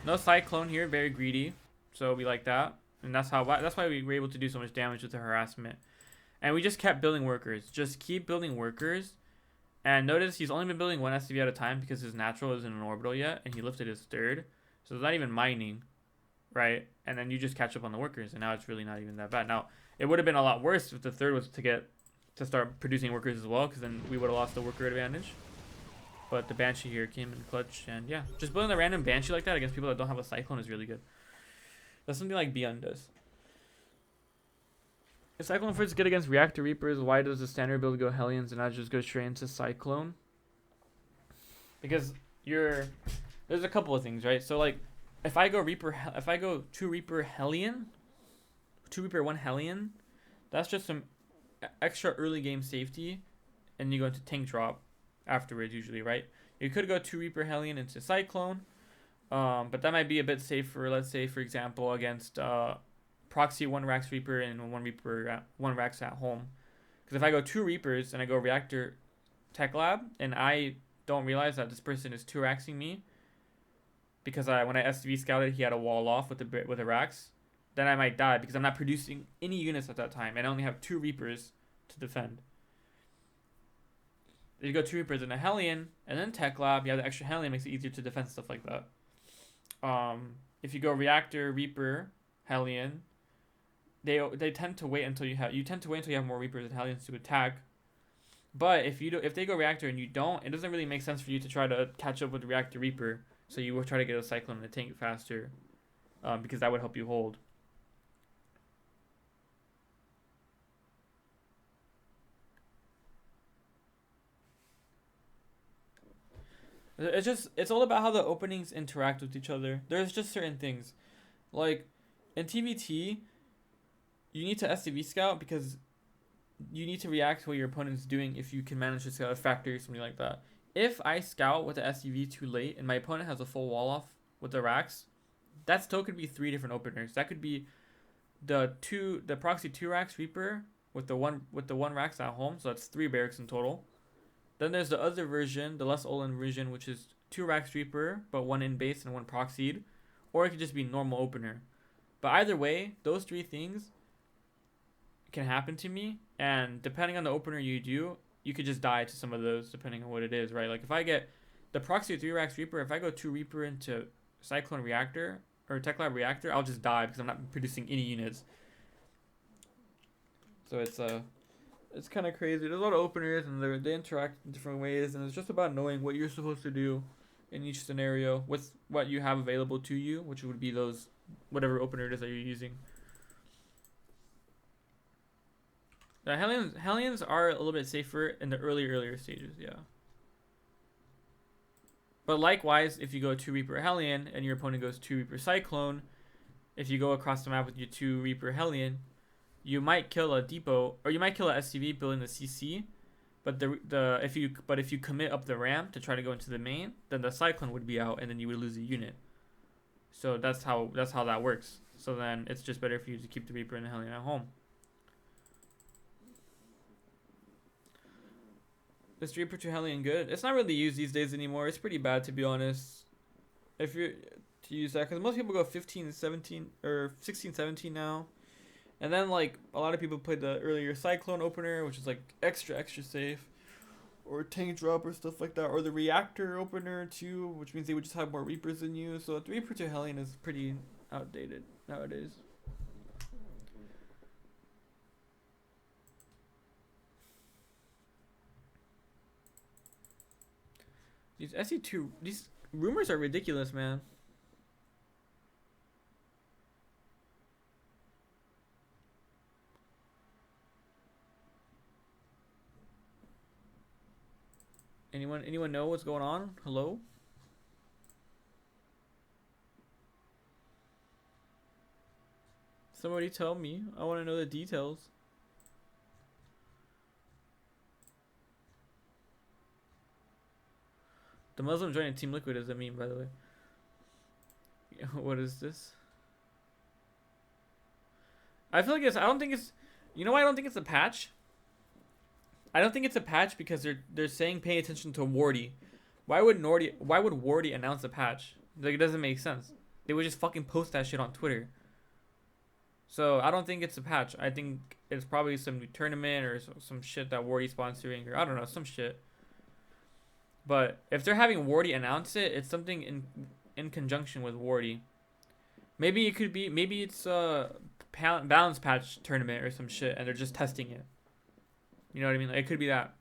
No Cyclone here, very greedy. So we like that. And that's why we were able to do so much damage with the harassment. And we just kept building workers. Just keep building workers. And notice he's only been building one SCV at a time because his natural isn't an orbital yet. And he lifted his third. So it's not even mining. Right? And then you just catch up on the workers. And now it's really not even that bad. Now, it would have been a lot worse if the third was to start producing workers as well. Because then we would have lost the worker advantage. But the Banshee here came in clutch. And yeah, just building a random Banshee like that against people that don't have a Cyclone is really good. That's something like Beyond does. If Cyclone First is good against Reactor Reapers, why does the standard build go Hellions and not just go straight into Cyclone? Because there's a couple of things, right? So like, if I go 2 Reaper Hellion, 2 Reaper 1 Hellion, that's just some extra early game safety, and you go into tank drop afterwards usually, right? You could go 2 Reaper Hellion into Cyclone, but that might be a bit safer. Let's say, for example, against proxy 1 Rax Reaper and 1 Rax at home. Because if I go 2 Reapers and I go Reactor Tech Lab and I don't realize that this person is 2 Raxing me, because when I SCV scouted he had a wall off with a Rax, then I might die because I'm not producing any units at that time and I only have 2 Reapers to defend. If you go 2 Reapers and a Hellion and then Tech Lab, you have the extra Hellion, makes it easier to defend stuff like that. If you go Reactor Reaper Hellion, they tend to wait until you have more Reapers and Hellions to attack. But if they go Reactor and you don't, it doesn't really make sense for you to try to catch up with Reactor Reaper. So you will try to get a Cyclone in the tank faster, because that would help you hold. It's all about how the openings interact with each other. There's just certain things, like in TVT, you need to SCV scout because you need to react to what your opponent's doing if you can manage to scout a factory or something like that. If I scout with the SCV too late and my opponent has a full wall off with the Rax, that still could be 3 different openers. That could be the proxy 2 Rax Reaper with the one Rax at home, so that's 3 barracks in total. Then there's the other version, the less Olin version, which is 2 Rax Reaper, but 1 in base and 1 proxied. Or it could just be normal opener. But either way, those 3 things can happen to me, and depending on the opener you do, you could just die to some of those depending on what it is, right? Like if I get the proxy 3 Rax Reaper, if I go 2 Reaper into Cyclone Reactor or Tech Lab Reactor, I'll just die because I'm not producing any units. So it's kind of crazy. There's a lot of openers and they interact in different ways, and it's just about knowing what you're supposed to do in each scenario with what you have available to you, which would be those whatever opener it is that you're using. The Hellions are a little bit safer in the earlier stages, yeah. But likewise, if you go 2 Reaper Hellion and your opponent goes 2 Reaper Cyclone, if you go across the map with your 2 Reaper Hellion, you might kill a depot or you might kill a SCV building the CC, but if you commit up the ramp to try to go into the main, then the Cyclone would be out and then you would lose a unit. So that's how that works. So then it's just better for you to keep the Reaper and the Hellion at home. Is Reaper to Hellion good? It's not really used these days anymore. It's pretty bad, to be honest. If you're to use that, because most people go 15, 17, or 16, 17 now. And then, like, a lot of people play the earlier Cyclone opener, which is, like, extra safe. Or tank drop or stuff like that. Or the Reactor opener, too, which means they would just have more Reapers than you. So, the Reaper to Hellion is pretty outdated nowadays. These SE2, these rumors are ridiculous, man. Anyone know what's going on? Hello? Somebody tell me. I want to know the details. The Muslim joining Team Liquid is a meme, by the way. What is this? I feel like I don't think it's. You know why I don't think it's a patch? I don't think it's a patch because they're saying pay attention to Wardy. Why would Wardy announce a patch? Like, it doesn't make sense. they would just fucking post that shit on Twitter. So I don't think it's a patch. I think it's probably some new tournament or some shit that Wardy's sponsoring, or I don't know, some shit. But if they're having Wardy announce it, it's something in conjunction with Wardy. Maybe it could be, maybe it's a balance patch tournament or some shit, and they're just testing it. You know what I mean? Like, it could be that.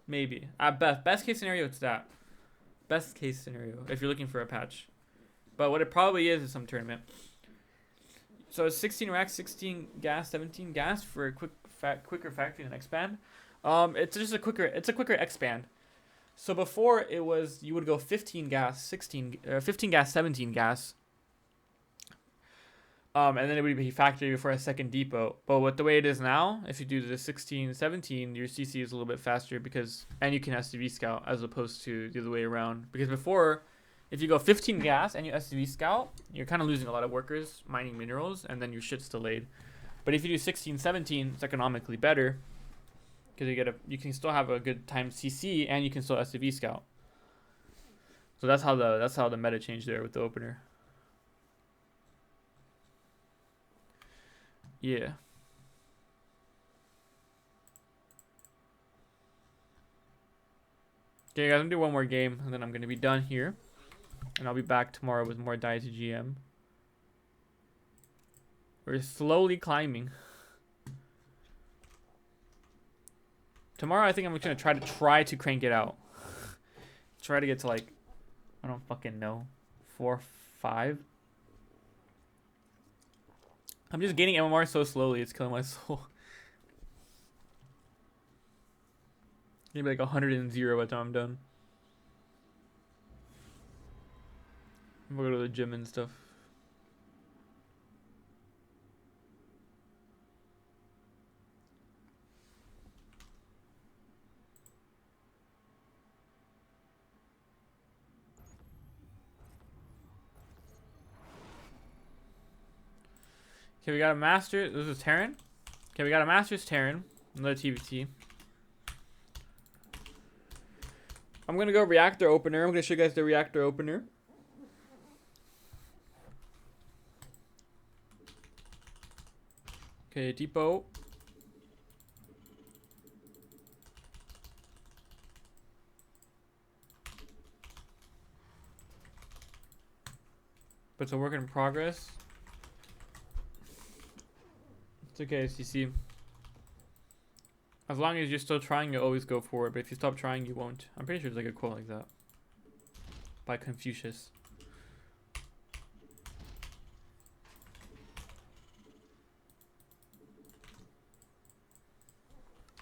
Maybe. At best case scenario, it's that. Best case scenario, if you're looking for a patch. But what it probably is some tournament. So it's 16 racks, 16 gas, 17 gas for a quicker factory and expand. It's just a quicker expand. So before it was, you would go 15 gas, 15 gas, 17 gas. And then it would be factory before a second depot. But with the way it is now, if you do the 16, 17, your CC is a little bit faster and you can SCV scout as opposed to the other way around. Because before, if you go 15 gas and you SCV scout, you're kind of losing a lot of workers mining minerals, and then your shit's delayed. But if you do 16, 17, it's economically better because you can still have a good time CC and you can still SCV scout. So that's how the meta changed there with the opener. Yeah. Okay, guys, I'm gonna do one more game and then I'm gonna be done here. And I'll be back tomorrow with more Dynasty GM. We're slowly climbing. Tomorrow I think I'm gonna try to crank it out. Try to get to like, I don't fucking know, 4, 5. I'm just gaining MMR so slowly, it's killing my soul. Maybe like 100 by the time I'm done. We'll go to the gym and stuff. Okay, we got a master. This is Terran. Okay, we got a master's Terran. Another TVT. I'm gonna go reactor opener. I'm gonna show you guys the reactor opener. Okay, depot. But it's a work in progress. It's okay, CC. As long as you're still trying, you always go for it. But if you stop trying, you won't. I'm pretty sure there's like a quote like that by Confucius.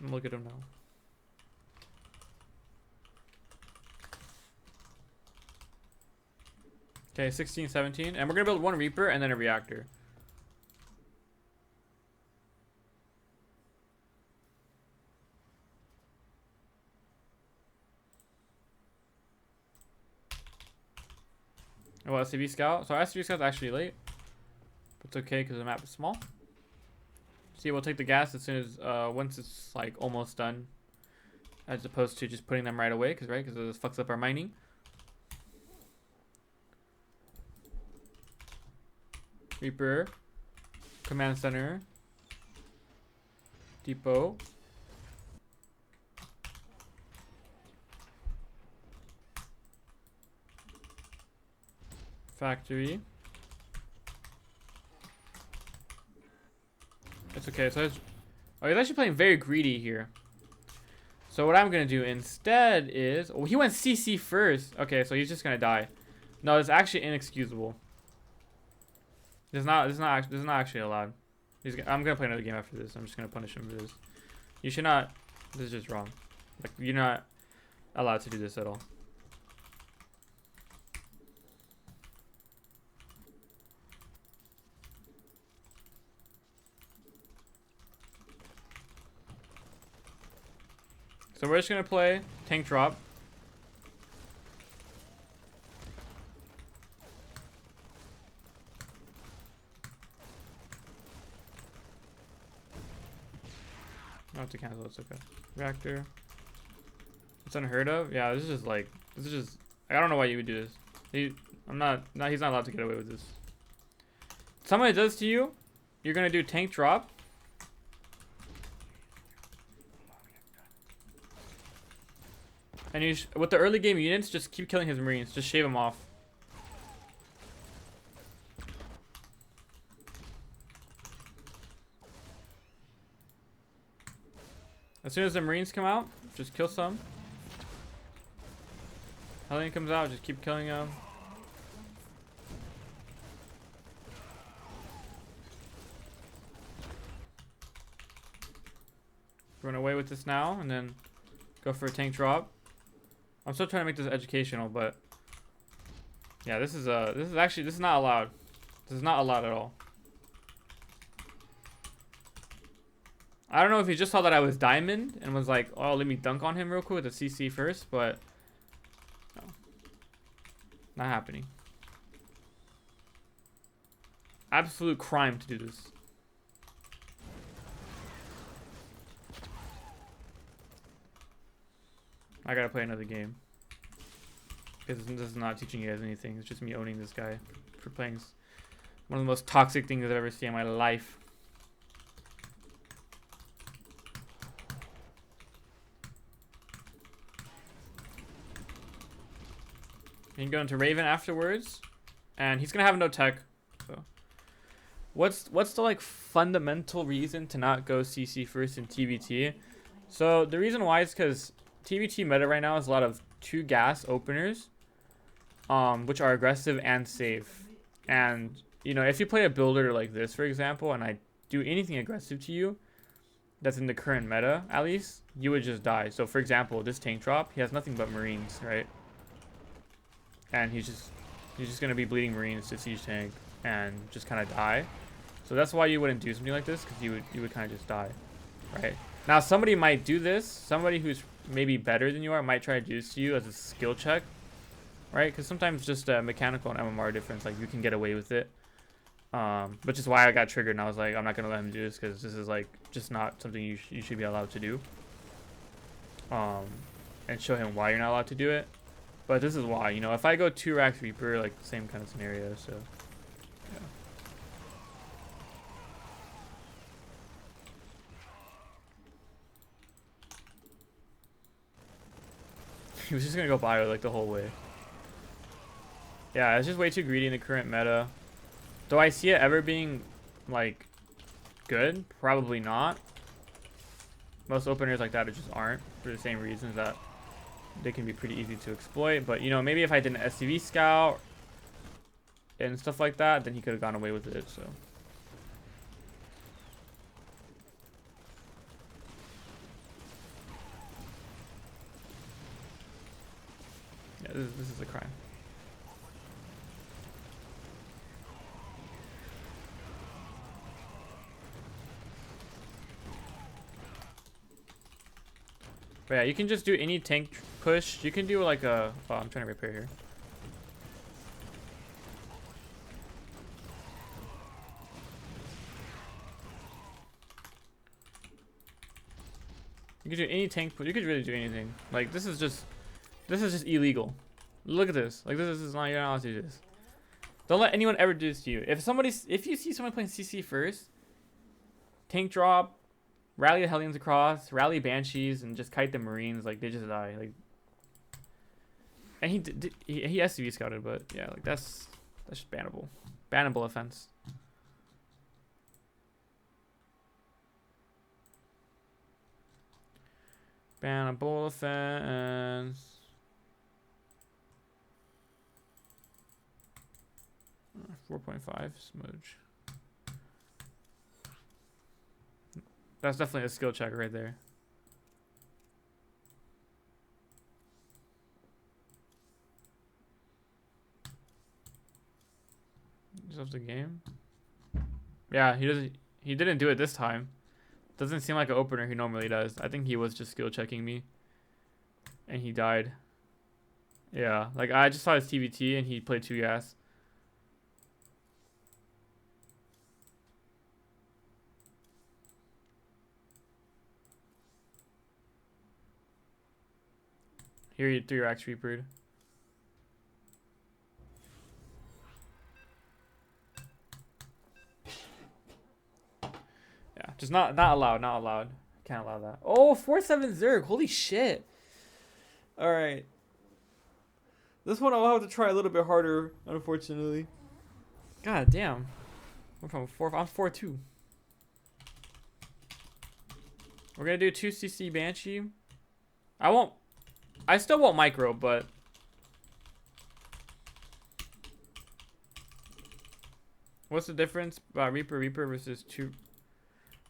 Look at him now. Okay, 16, 17. And we're going to build one Reaper and then a Reactor. Oh, SCV Scout. So SCV Scout's actually late. But it's okay because the map is small. See, we'll take the gas as soon as, once it's like almost done. As opposed to just putting them right away, because this fucks up our mining. Reaper. Command Center. Depot. Factory. It's okay. So he's actually playing very greedy here. So what I'm gonna do instead is, he went CC first. Okay, so he's just gonna die. No, it's actually inexcusable. This is not actually allowed. I'm gonna play another game after this. I'm just gonna punish him for this. You should not. This is just wrong. Like, you're not allowed to do this at all. So we're just gonna play tank drop. I have to cancel. It's okay. Reactor. It's unheard of. Yeah, this is just. I don't know why you would do this. No, he's not allowed to get away with this. Somebody does to you, you're gonna do tank drop. And you with the early game units, just keep killing his marines. Just shave him off. As soon as the marines come out, just kill some. Hellion comes out, just keep killing him. Run away with this now, and then go for a tank drop. I'm still trying to make this educational, but yeah, this is not allowed. This is not allowed at all. I don't know if he just saw that I was diamond and was like, oh, let me dunk on him real quick with a CC first, but no, not happening. Absolute crime to do this. I gotta play another game. Because this is not teaching you guys anything. It's just me owning this guy for playing one of the most toxic things I've ever seen in my life. You can go into Raven afterwards, and he's gonna have no tech. So, what's the like fundamental reason to not go CC first in TBT? So the reason why is because TBT meta right now is a lot of 2 gas openers, which are aggressive and safe. And you know, if you play a builder like this, for example, and I do anything aggressive to you, that's in the current meta at least, you would just die. So for example, this tank drop, he has nothing but marines, right? And he's just gonna be bleeding marines to siege tank and just kind of die. So that's why you wouldn't do something like this, because you would kind of just die, right? Now somebody might do this. Somebody who's maybe better than you are might try to do this to you as a skill check, right? Because sometimes just a mechanical and MMR difference, like you can get away with it. Which is why I got triggered and I was like, I'm not gonna let him do this because this is like just not something you should be allowed to do. And show him why you're not allowed to do it. But this is why, you know, if I go 2 racks Reaper, like same kind of scenario, so yeah. He was just gonna go bio like the whole way. Yeah, it's just way too greedy in the current meta. Do I see it ever being like good? Probably not. Most openers like that just aren't, for the same reasons that they can be pretty easy to exploit. But you know, maybe if I did an SCV scout and stuff like that, then he could have gone away with it. So yeah, this is a crime. But yeah, you can just do any tank push. You can do like a... Oh, I'm trying to repair here. You can do any tank push. You could really do anything. Like, this is just illegal. Look at this. Like, this is not... You're not allowed to do this. Don't let anyone ever do this to you. If you see someone playing CC first, tank drop, rally the Hellions across, rally Banshees, and just kite the Marines, like they just die. Like, and he SCV scouted, but yeah, like that's just bannable offense. Bannable offense. 4.5 smudge. That's definitely a skill check right there. Just off the game. Yeah, he didn't do it this time. Doesn't seem like an opener he normally does. I think he was just skill checking me. And he died. Yeah, like I just saw his TBT and he played 2 gas. Here you 3 racks Reapered. Just not allowed. Not allowed. Can't allow that. Oh, 4-7 Zerg. Holy shit. All right. This one I'll have to try a little bit harder, unfortunately. God damn. I'm from 4. I'm 4-2. We're gonna do 2cc Banshee. I still won't micro, but what's the difference about Reaper versus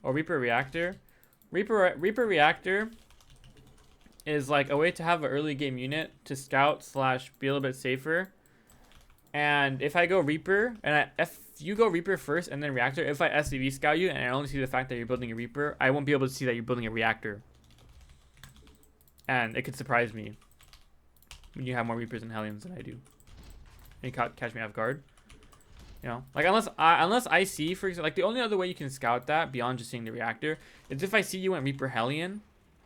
Reaper Reactor? Reaper Reactor is like a way to have an early game unit to scout / be a little bit safer. And if I go Reaper, and if you go Reaper first and then Reactor, if I SCV scout you and I only see the fact that you're building a Reaper, I won't be able to see that you're building a Reactor. And it could surprise me when you have more Reapers and Hellions than I do. And you catch me off guard. You know, like unless I see, for example, like the only other way you can scout that beyond just seeing the Reactor is if I see you went Reaper Hellion.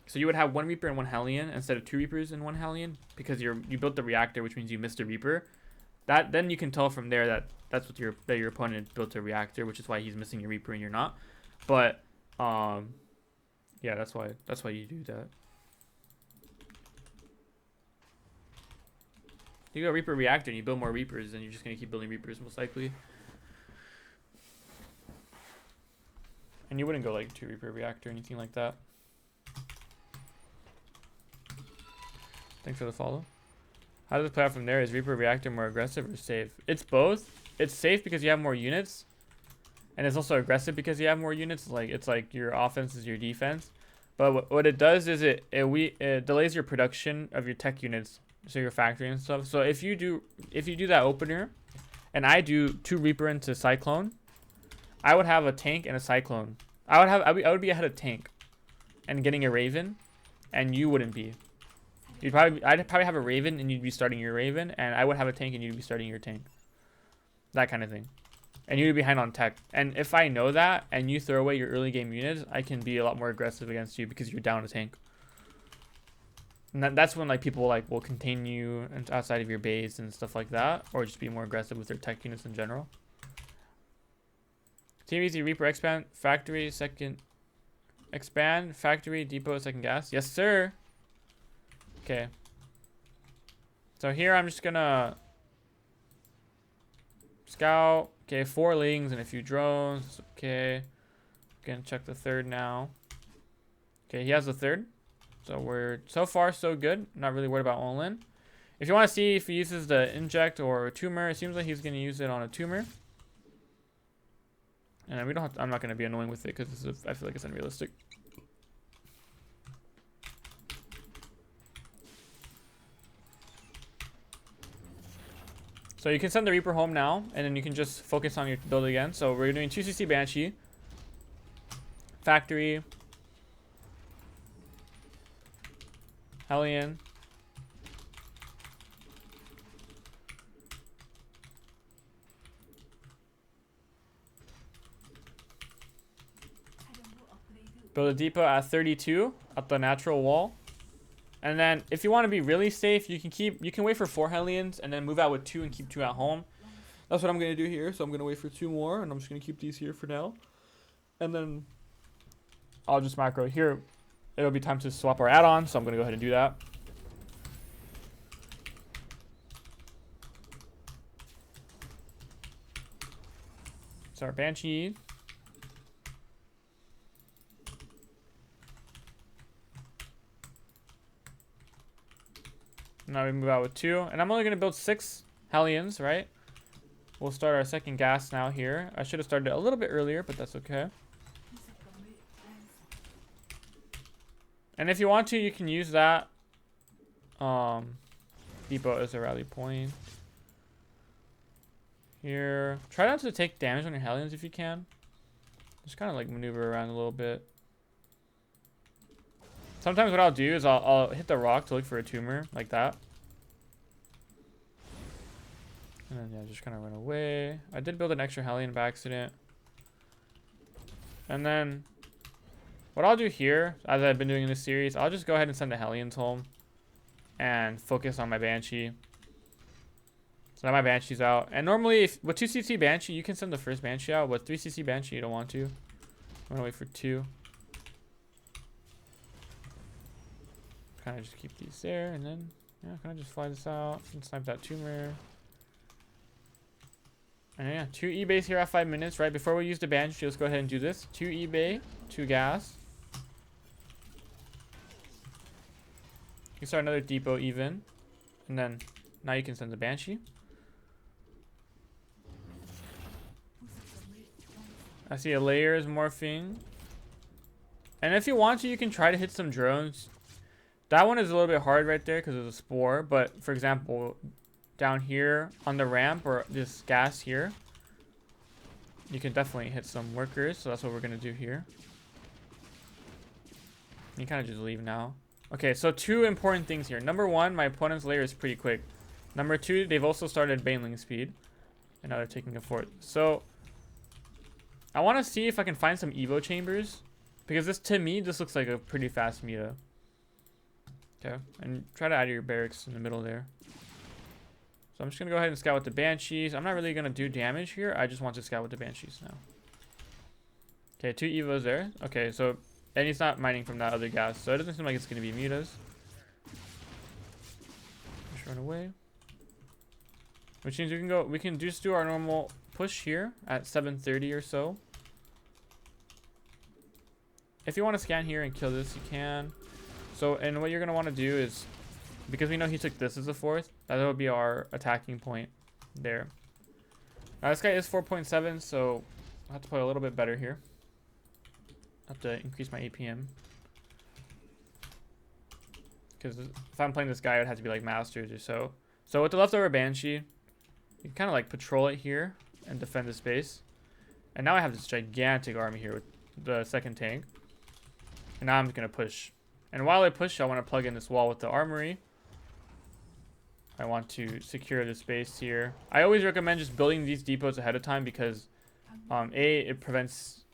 So you would have 1 Reaper and 1 Hellion instead of 2 Reapers and 1 Hellion because you built the Reactor, which means you missed a Reaper. Then you can tell from there that that's what your opponent built a Reactor, which is why he's missing your Reaper and you're not. But yeah, that's why you do that. You go Reaper Reactor and you build more Reapers, then you're just gonna keep building Reapers most likely. And you wouldn't go like 2 Reaper Reactor or anything like that. Thanks for the follow. How does it play out from there? Is Reaper Reactor more aggressive or safe? It's both. It's safe because you have more units, and it's also aggressive because you have more units. Like it's like your offense is your defense. But what it does is it delays your production of your tech units, so your factory and stuff. So if you do that opener, and I do 2 Reaper into Cyclone, I would have a tank and a Cyclone. I would be ahead of tank, and getting a Raven, and you wouldn't be. I'd probably have a Raven and you'd be starting your Raven, and I would have a tank and you'd be starting your tank. That kind of thing. And you'd be behind on tech. And if I know that and you throw away your early game units, I can be a lot more aggressive against you because you're down a tank. And that's when like people like will contain you outside of your base and stuff like that, or just be more aggressive with their tech units in general. Team Easy Reaper expand factory second expand factory depot second gas. Yes sir. Okay. So here I'm just gonna scout. Okay, 4 lings and a few drones. Okay. Gonna check the 3rd now. Okay, he has the 3rd. So we're so far so good. Not really worried about Olin. If you want to see if he uses the inject or tumor, it seems like he's gonna use it on a tumor. And we don't have to, I'm not gonna be annoying with it because I feel like it's unrealistic. So you can send the Reaper home now, and then you can just focus on your build again. So we're doing 2cc Banshee, factory, Hellion, build a depot at 32 at the natural wall. And then if you want to be really safe, you can wait for 4 Hellions and then move out with 2 and keep 2 at home. That's what I'm going to do here. So I'm going to wait for 2 more, and I'm just going to keep these here for now. And then I'll just macro here. It'll be time to swap our add-on, so I'm going to go ahead and do that. So our Banshee. Now we move out with 2, and I'm only going to build 6 Hellions, right? We'll start our second gas now here. I should have started a little bit earlier, but that's okay. And if you want to, you can use that depot as a rally point. Here. Try not to take damage on your Hellions if you can. Just kind of like maneuver around a little bit. Sometimes what I'll do is I'll hit the rock to look for a tumor, like that. And then, yeah, just kind of run away. I did build an extra Hellion by accident. And then, what I'll do here, as I've been doing in this series, I'll just go ahead and send the Hellions home. And focus on my Banshee. So now my Banshee's out. And normally, with 2cc Banshee, you can send the first Banshee out. With 3cc Banshee, you don't want to. I'm gonna wait for 2. Kind of just keep these there, and then yeah, kind of just fly this out and snipe that tumor. And yeah, 2 E-bays here at 5 minutes, right? Before we use the Banshee, let's go ahead and do this. 2 E-bay, 2 gas. You can start another depot even. And then now you can send the Banshee. I see a layer is morphing. And if you want to, you can try to hit some drones. That one is a little bit hard right there because of the spore. But for example, down here on the ramp or this gas here, you can definitely hit some workers. So that's what we're going to do here. You kind of just leave now. Okay, so 2 important things here. Number 1, my opponent's layer is pretty quick. Number 2, they've also started baneling speed. And now they're taking a fort. So I want to see if I can find some Evo chambers. Because this, to me, this looks like a pretty fast meta. Okay, and try to add your barracks in the middle there. So I'm just going to go ahead and scout with the Banshees. I'm not really going to do damage here. I just want to scout with the Banshees now. Okay, 2 Evos there. Okay, so, and he's not mining from that other gas. So it doesn't seem like it's going to be mutas. Just run away. Which means we can just do our normal push here at 7:30 or so. If you want to scan here and kill this, you can. So, and what you're going to want to do is, because we know he took this as a 4th, that would be our attacking point there. Now this guy is 4.7, so I'll have to play a little bit better here. I have to increase my APM. Because if I'm playing this guy, it would have to be like Masters or so. So with the leftover Banshee, you can kind of like patrol it here and defend the space. And now I have this gigantic army here with the 2nd tank. And now I'm going to push. And while I push, I want to plug in this wall with the armory. I want to secure the space here. I always recommend just building these depots ahead of time because A,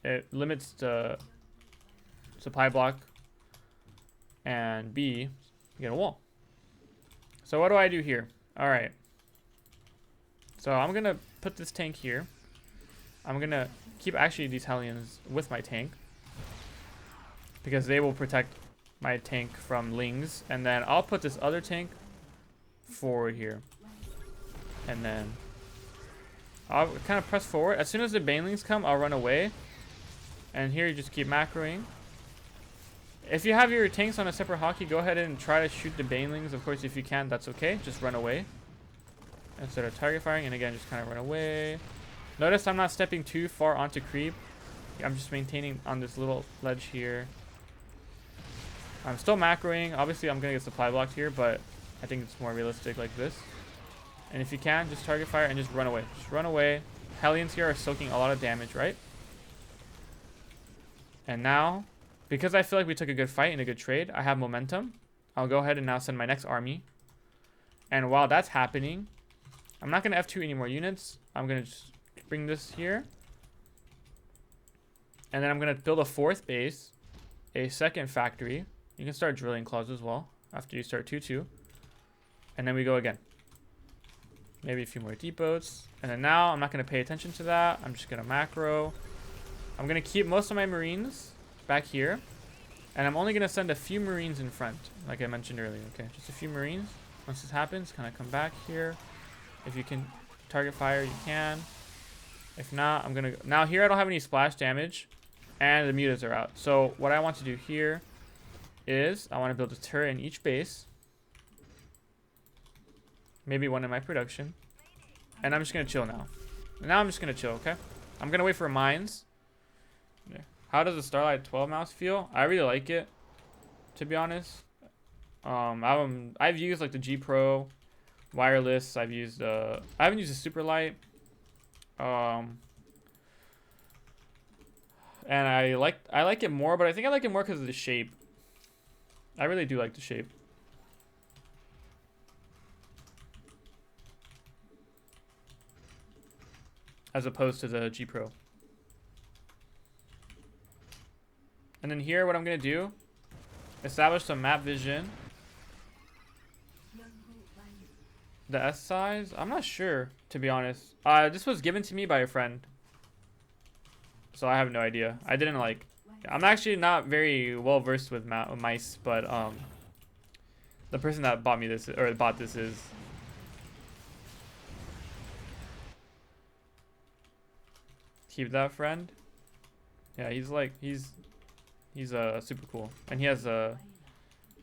it limits the supply block, and B, you get a wall. So what do I do here? All right. So I'm going to put this tank here. I'm going to keep actually these Hellions with my tank because they will protect my tank from Lings, and then I'll put this other tank forward here, and then I'll kind of press forward. As soon as the banelings come, I'll run away, and here you just keep macroing. If you have your tanks on a separate hockey, go ahead and try to shoot the banelings. Of course, if you can, that's okay. Just run away instead of target firing, and again, just kind of run away. Notice I'm not stepping too far onto creep. I'm just maintaining on this little ledge here. I'm still macroing. Obviously, I'm going to get supply blocked here, but I think it's more realistic like this. And if you can, just target fire and just run away. Just run away. Hellions here are soaking a lot of damage, right? And now, because I feel like we took a good fight and a good trade, I have momentum. I'll go ahead and now send my next army. And while that's happening, I'm not going to F2 any more units. I'm going to just bring this here. And then I'm going to build a 4th base, a 2nd factory. You can start drilling claws as well after you start 2-2. And then we go again. Maybe a few more depots. And then now I'm not going to pay attention to that. I'm just going to macro. I'm going to keep most of my Marines back here. And I'm only going to send a few Marines in front, like I mentioned earlier. Okay, just a few Marines. Once this happens, kind of come back here. If you can target fire, you can. If not, I'm going to... Now here I don't have any splash damage. And the mutas are out. So what I want to do here is I want to build a turret in each base. Maybe one in my production. And I'm just going to chill now. Now I'm just going to chill, okay? I'm going to wait for mines. How does the Starlight 12 mouse feel? I really like it, to be honest. I've used like the G Pro wireless. I've used I haven't used the super light. And I like it more, but I think I like it more because of the shape. I really do like the shape. As opposed to the G Pro. And then here, what I'm going to do, establish some map vision. The S size, I'm not sure, to be honest. This was given to me by a friend. so I have no idea. I didn't like. I'm actually not very well versed with mice, but the person that bought me this or bought this is. Keep that friend. Yeah, he's like he's super cool, and he has a.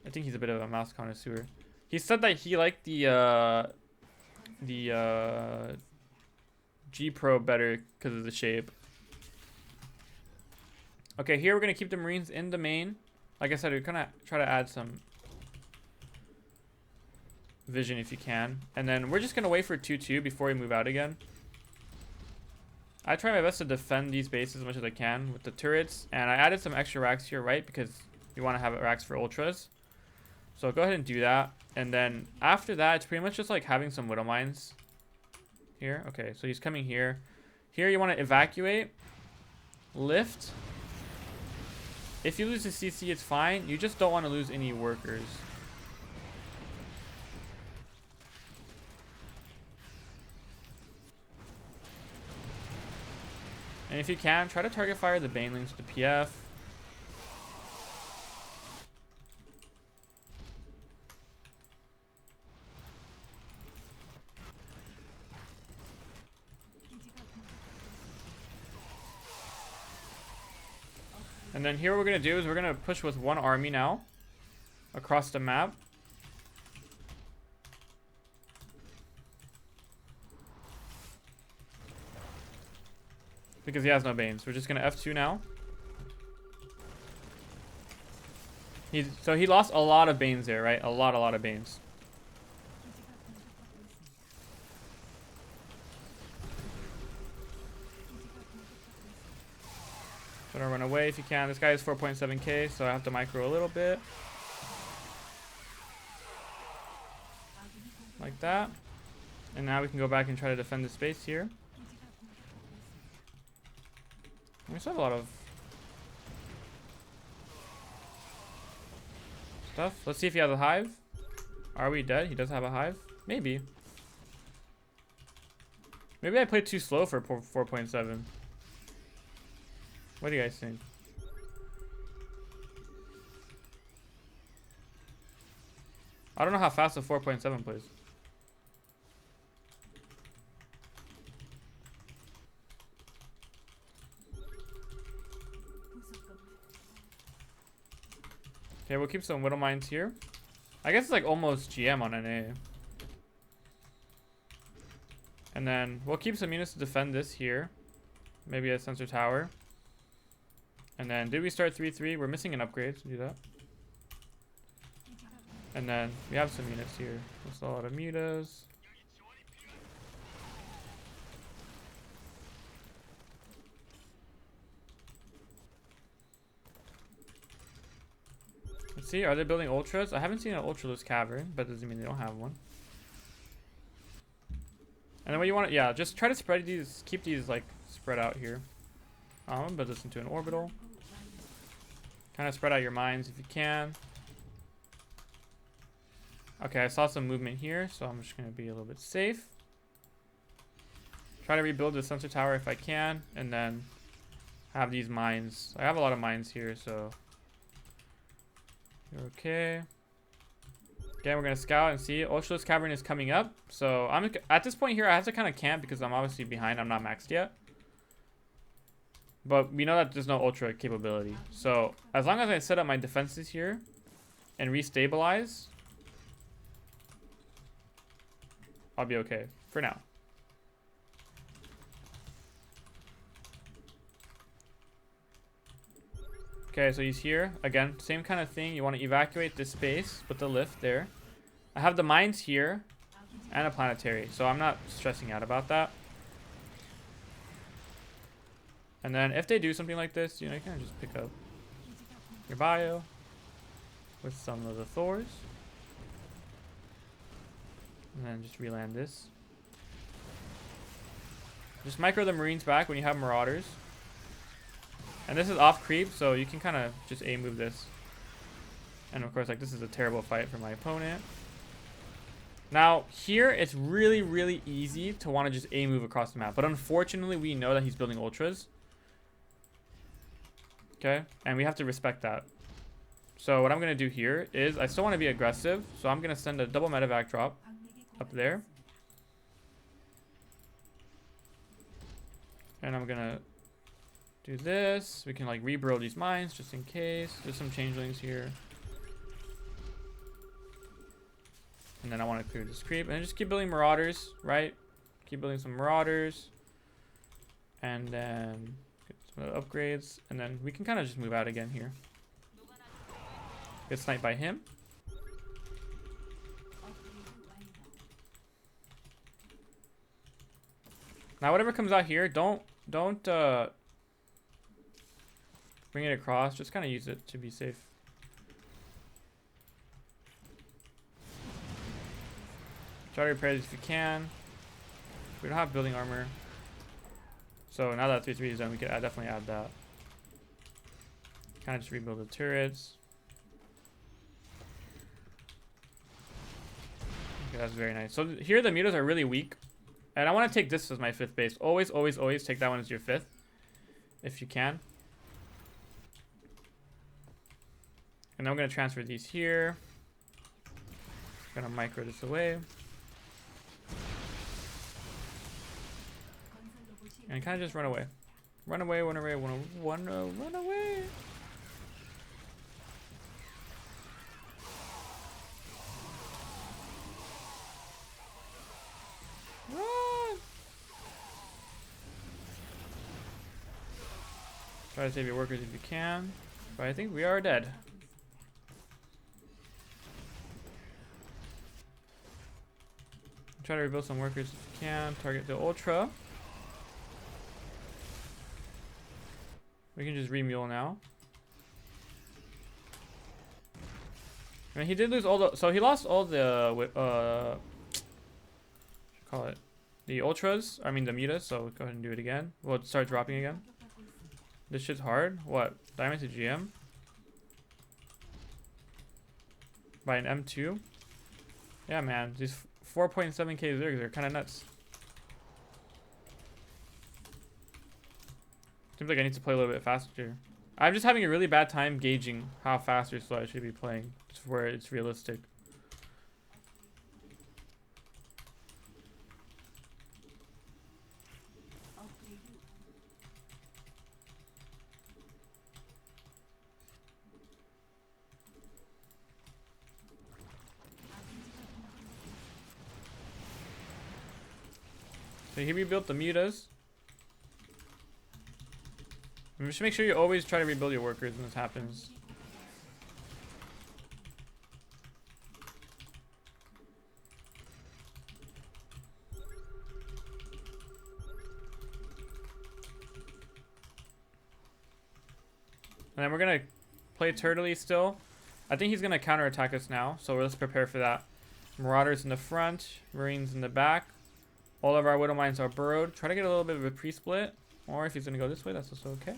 I think he's a bit of a mouse connoisseur. He said that he liked the G Pro better because of the shape. Okay, here we're gonna keep the Marines in the main. Like I said, we're gonna try to add some vision if you can, and then we're just gonna wait for 2-2 before we move out again. I try my best to defend these bases as much as I can with the turrets, and I added some extra racks here, right? Because you want to have racks for ultras. So go ahead and do that, and then after that, it's pretty much just like having some widow mines here. Okay, so he's coming here. Here you want to evacuate, lift. If you lose the CC, it's fine. You just don't want to lose any workers. And if you can, try to target fire the banelings with the PF. And then here what we're going to do is we're going to push with one army now across the map. Because he has no Banes. We're just going to F2 now. So he lost a lot of Banes there, right? A lot of Banes. Try to run away if you can. This guy is 4.7k, so I have to micro a little bit. Like that. And now we can go back and try to defend the space here. We still have a lot of stuff. Let's see if he has a hive. Are we dead? He does have a hive. Maybe. Maybe I played too slow for 4.7. What do you guys think? I don't know how fast the 4.7 plays. Okay, we'll keep some Widow Mines here. I guess it's like almost GM on NA. And then we'll keep some units to defend this here. Maybe a sensor tower. And then did we start 3-3? We're missing an upgrade, so do that. And then we have some units here. That's a lot of mutas. Let's see, are they building ultras? I haven't seen an ultraless cavern, but doesn't mean they don't have one. And then what you want to, yeah, just try to spread these, keep these like spread out here. I'm gonna build this into an orbital. Kind of spread out your mines if you can. Okay, I saw some movement here, so I'm just gonna be a little bit safe. Try to rebuild the sensor tower if I can, and then have these mines. I have a lot of mines here, so you're okay. Again, we're gonna scout and see. Ultraless cavern is coming up, so I'm at this point here. I have to kind of camp because I'm obviously behind. I'm not maxed yet, but we know that there's no ultra capability. So as long as I set up my defenses here and restabilize, I'll be okay for now. Okay, so he's here. Again, same kind of thing. You want to evacuate this space with the lift there. I have the mines here and a planetary, so I'm not stressing out about that. And then if they do something like this, you know, you can just pick up your bio with some of the Thors. And then just reland this. Just micro the Marines back when you have Marauders. And this is off creep, so you can kind of just A move this. And of course, like, this is a terrible fight for my opponent. Now, here, it's really, really easy to want to just A move across the map. But unfortunately, we know that he's building ultras. Okay, and we have to respect that. So what I'm gonna do here is I still want to be aggressive, so I'm gonna send a double medevac drop up there, and I'm gonna do this. We can like rebuild these mines just in case. There's some changelings here. And then I want to clear this creep. And just keep building marauders, right? Keep building some marauders. And then get some upgrades. And then we can kind of just move out again here. Get sniped by him. Now whatever comes out here, don't bring it across. Just kind of use it to be safe. Try to repair these if you can. We don't have building armor. So now that 3-3 is done, we could definitely add that. Kind of just rebuild the turrets. Okay, that's very nice. So here the mutas are really weak. And I want to take this as my 5th base. Always, always, always take that one as your 5th. If you can. And then I'm going to transfer these here. Gonna micro this away. And kind of just run away. Run away, run away, run away. Run! Try to save your workers if you can. But I think we are dead. Try to rebuild some workers if you can. Target the Ultra. We can just remule now. I mean, he did lose all the... So he lost all the... call it? The Ultras. I mean, the mutas. So go ahead and do it again. We'll start dropping again. This shit's hard. What? Diamond to GM? By an M2? Yeah, man. These 4.7k Zergs are kind of nuts. Seems like I need to play a little bit faster. I'm just having a really bad time gauging how fast or slow I should be playing, just where it's realistic. So he rebuilt the mutas. And just make sure you always try to rebuild your workers when this happens. And then we're gonna play Turtley still. I think he's gonna counterattack us now, so let's prepare for that. Marauders in the front, Marines in the back. All of our Widow Mines are burrowed. Try to get a little bit of a pre-split. Or if he's gonna go this way, that's also okay.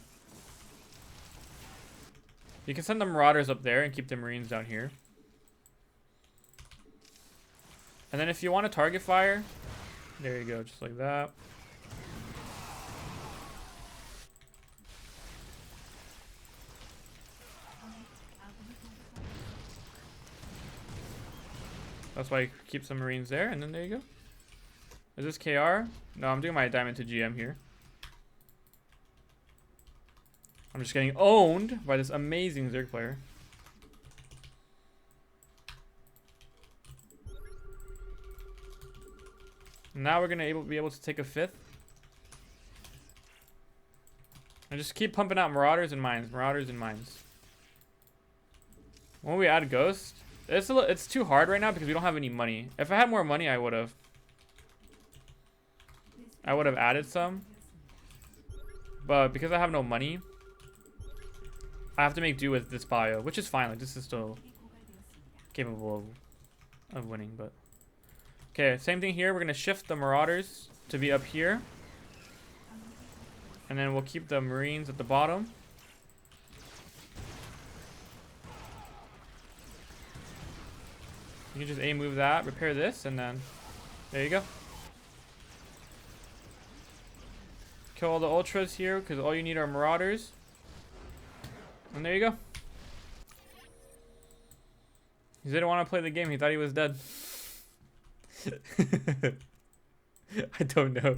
You can send the Marauders up there and keep the Marines down here. And then if you want to target fire, there you go, just like that. That's why you keep some Marines there, and then there you go. Is this KR? No, I'm doing my diamond to GM here. I'm just getting owned by this amazing Zerg player. Now we're gonna be able to take a 5th. And just keep pumping out Marauders and Mines. Marauders and Mines. When we add Ghost, it's too hard right now because we don't have any money. If I had more money, I would have added some. But because I have no money, I have to make do with this bio, which is fine. Like, this is still capable of winning, but... Okay, same thing here. We're going to shift the Marauders to be up here. And then we'll keep the Marines at the bottom. You can just A-move that, repair this, and then... There you go. Kill all the Ultras here, because all you need are Marauders. And there you go. He didn't want to play the game. He thought he was dead. I don't know.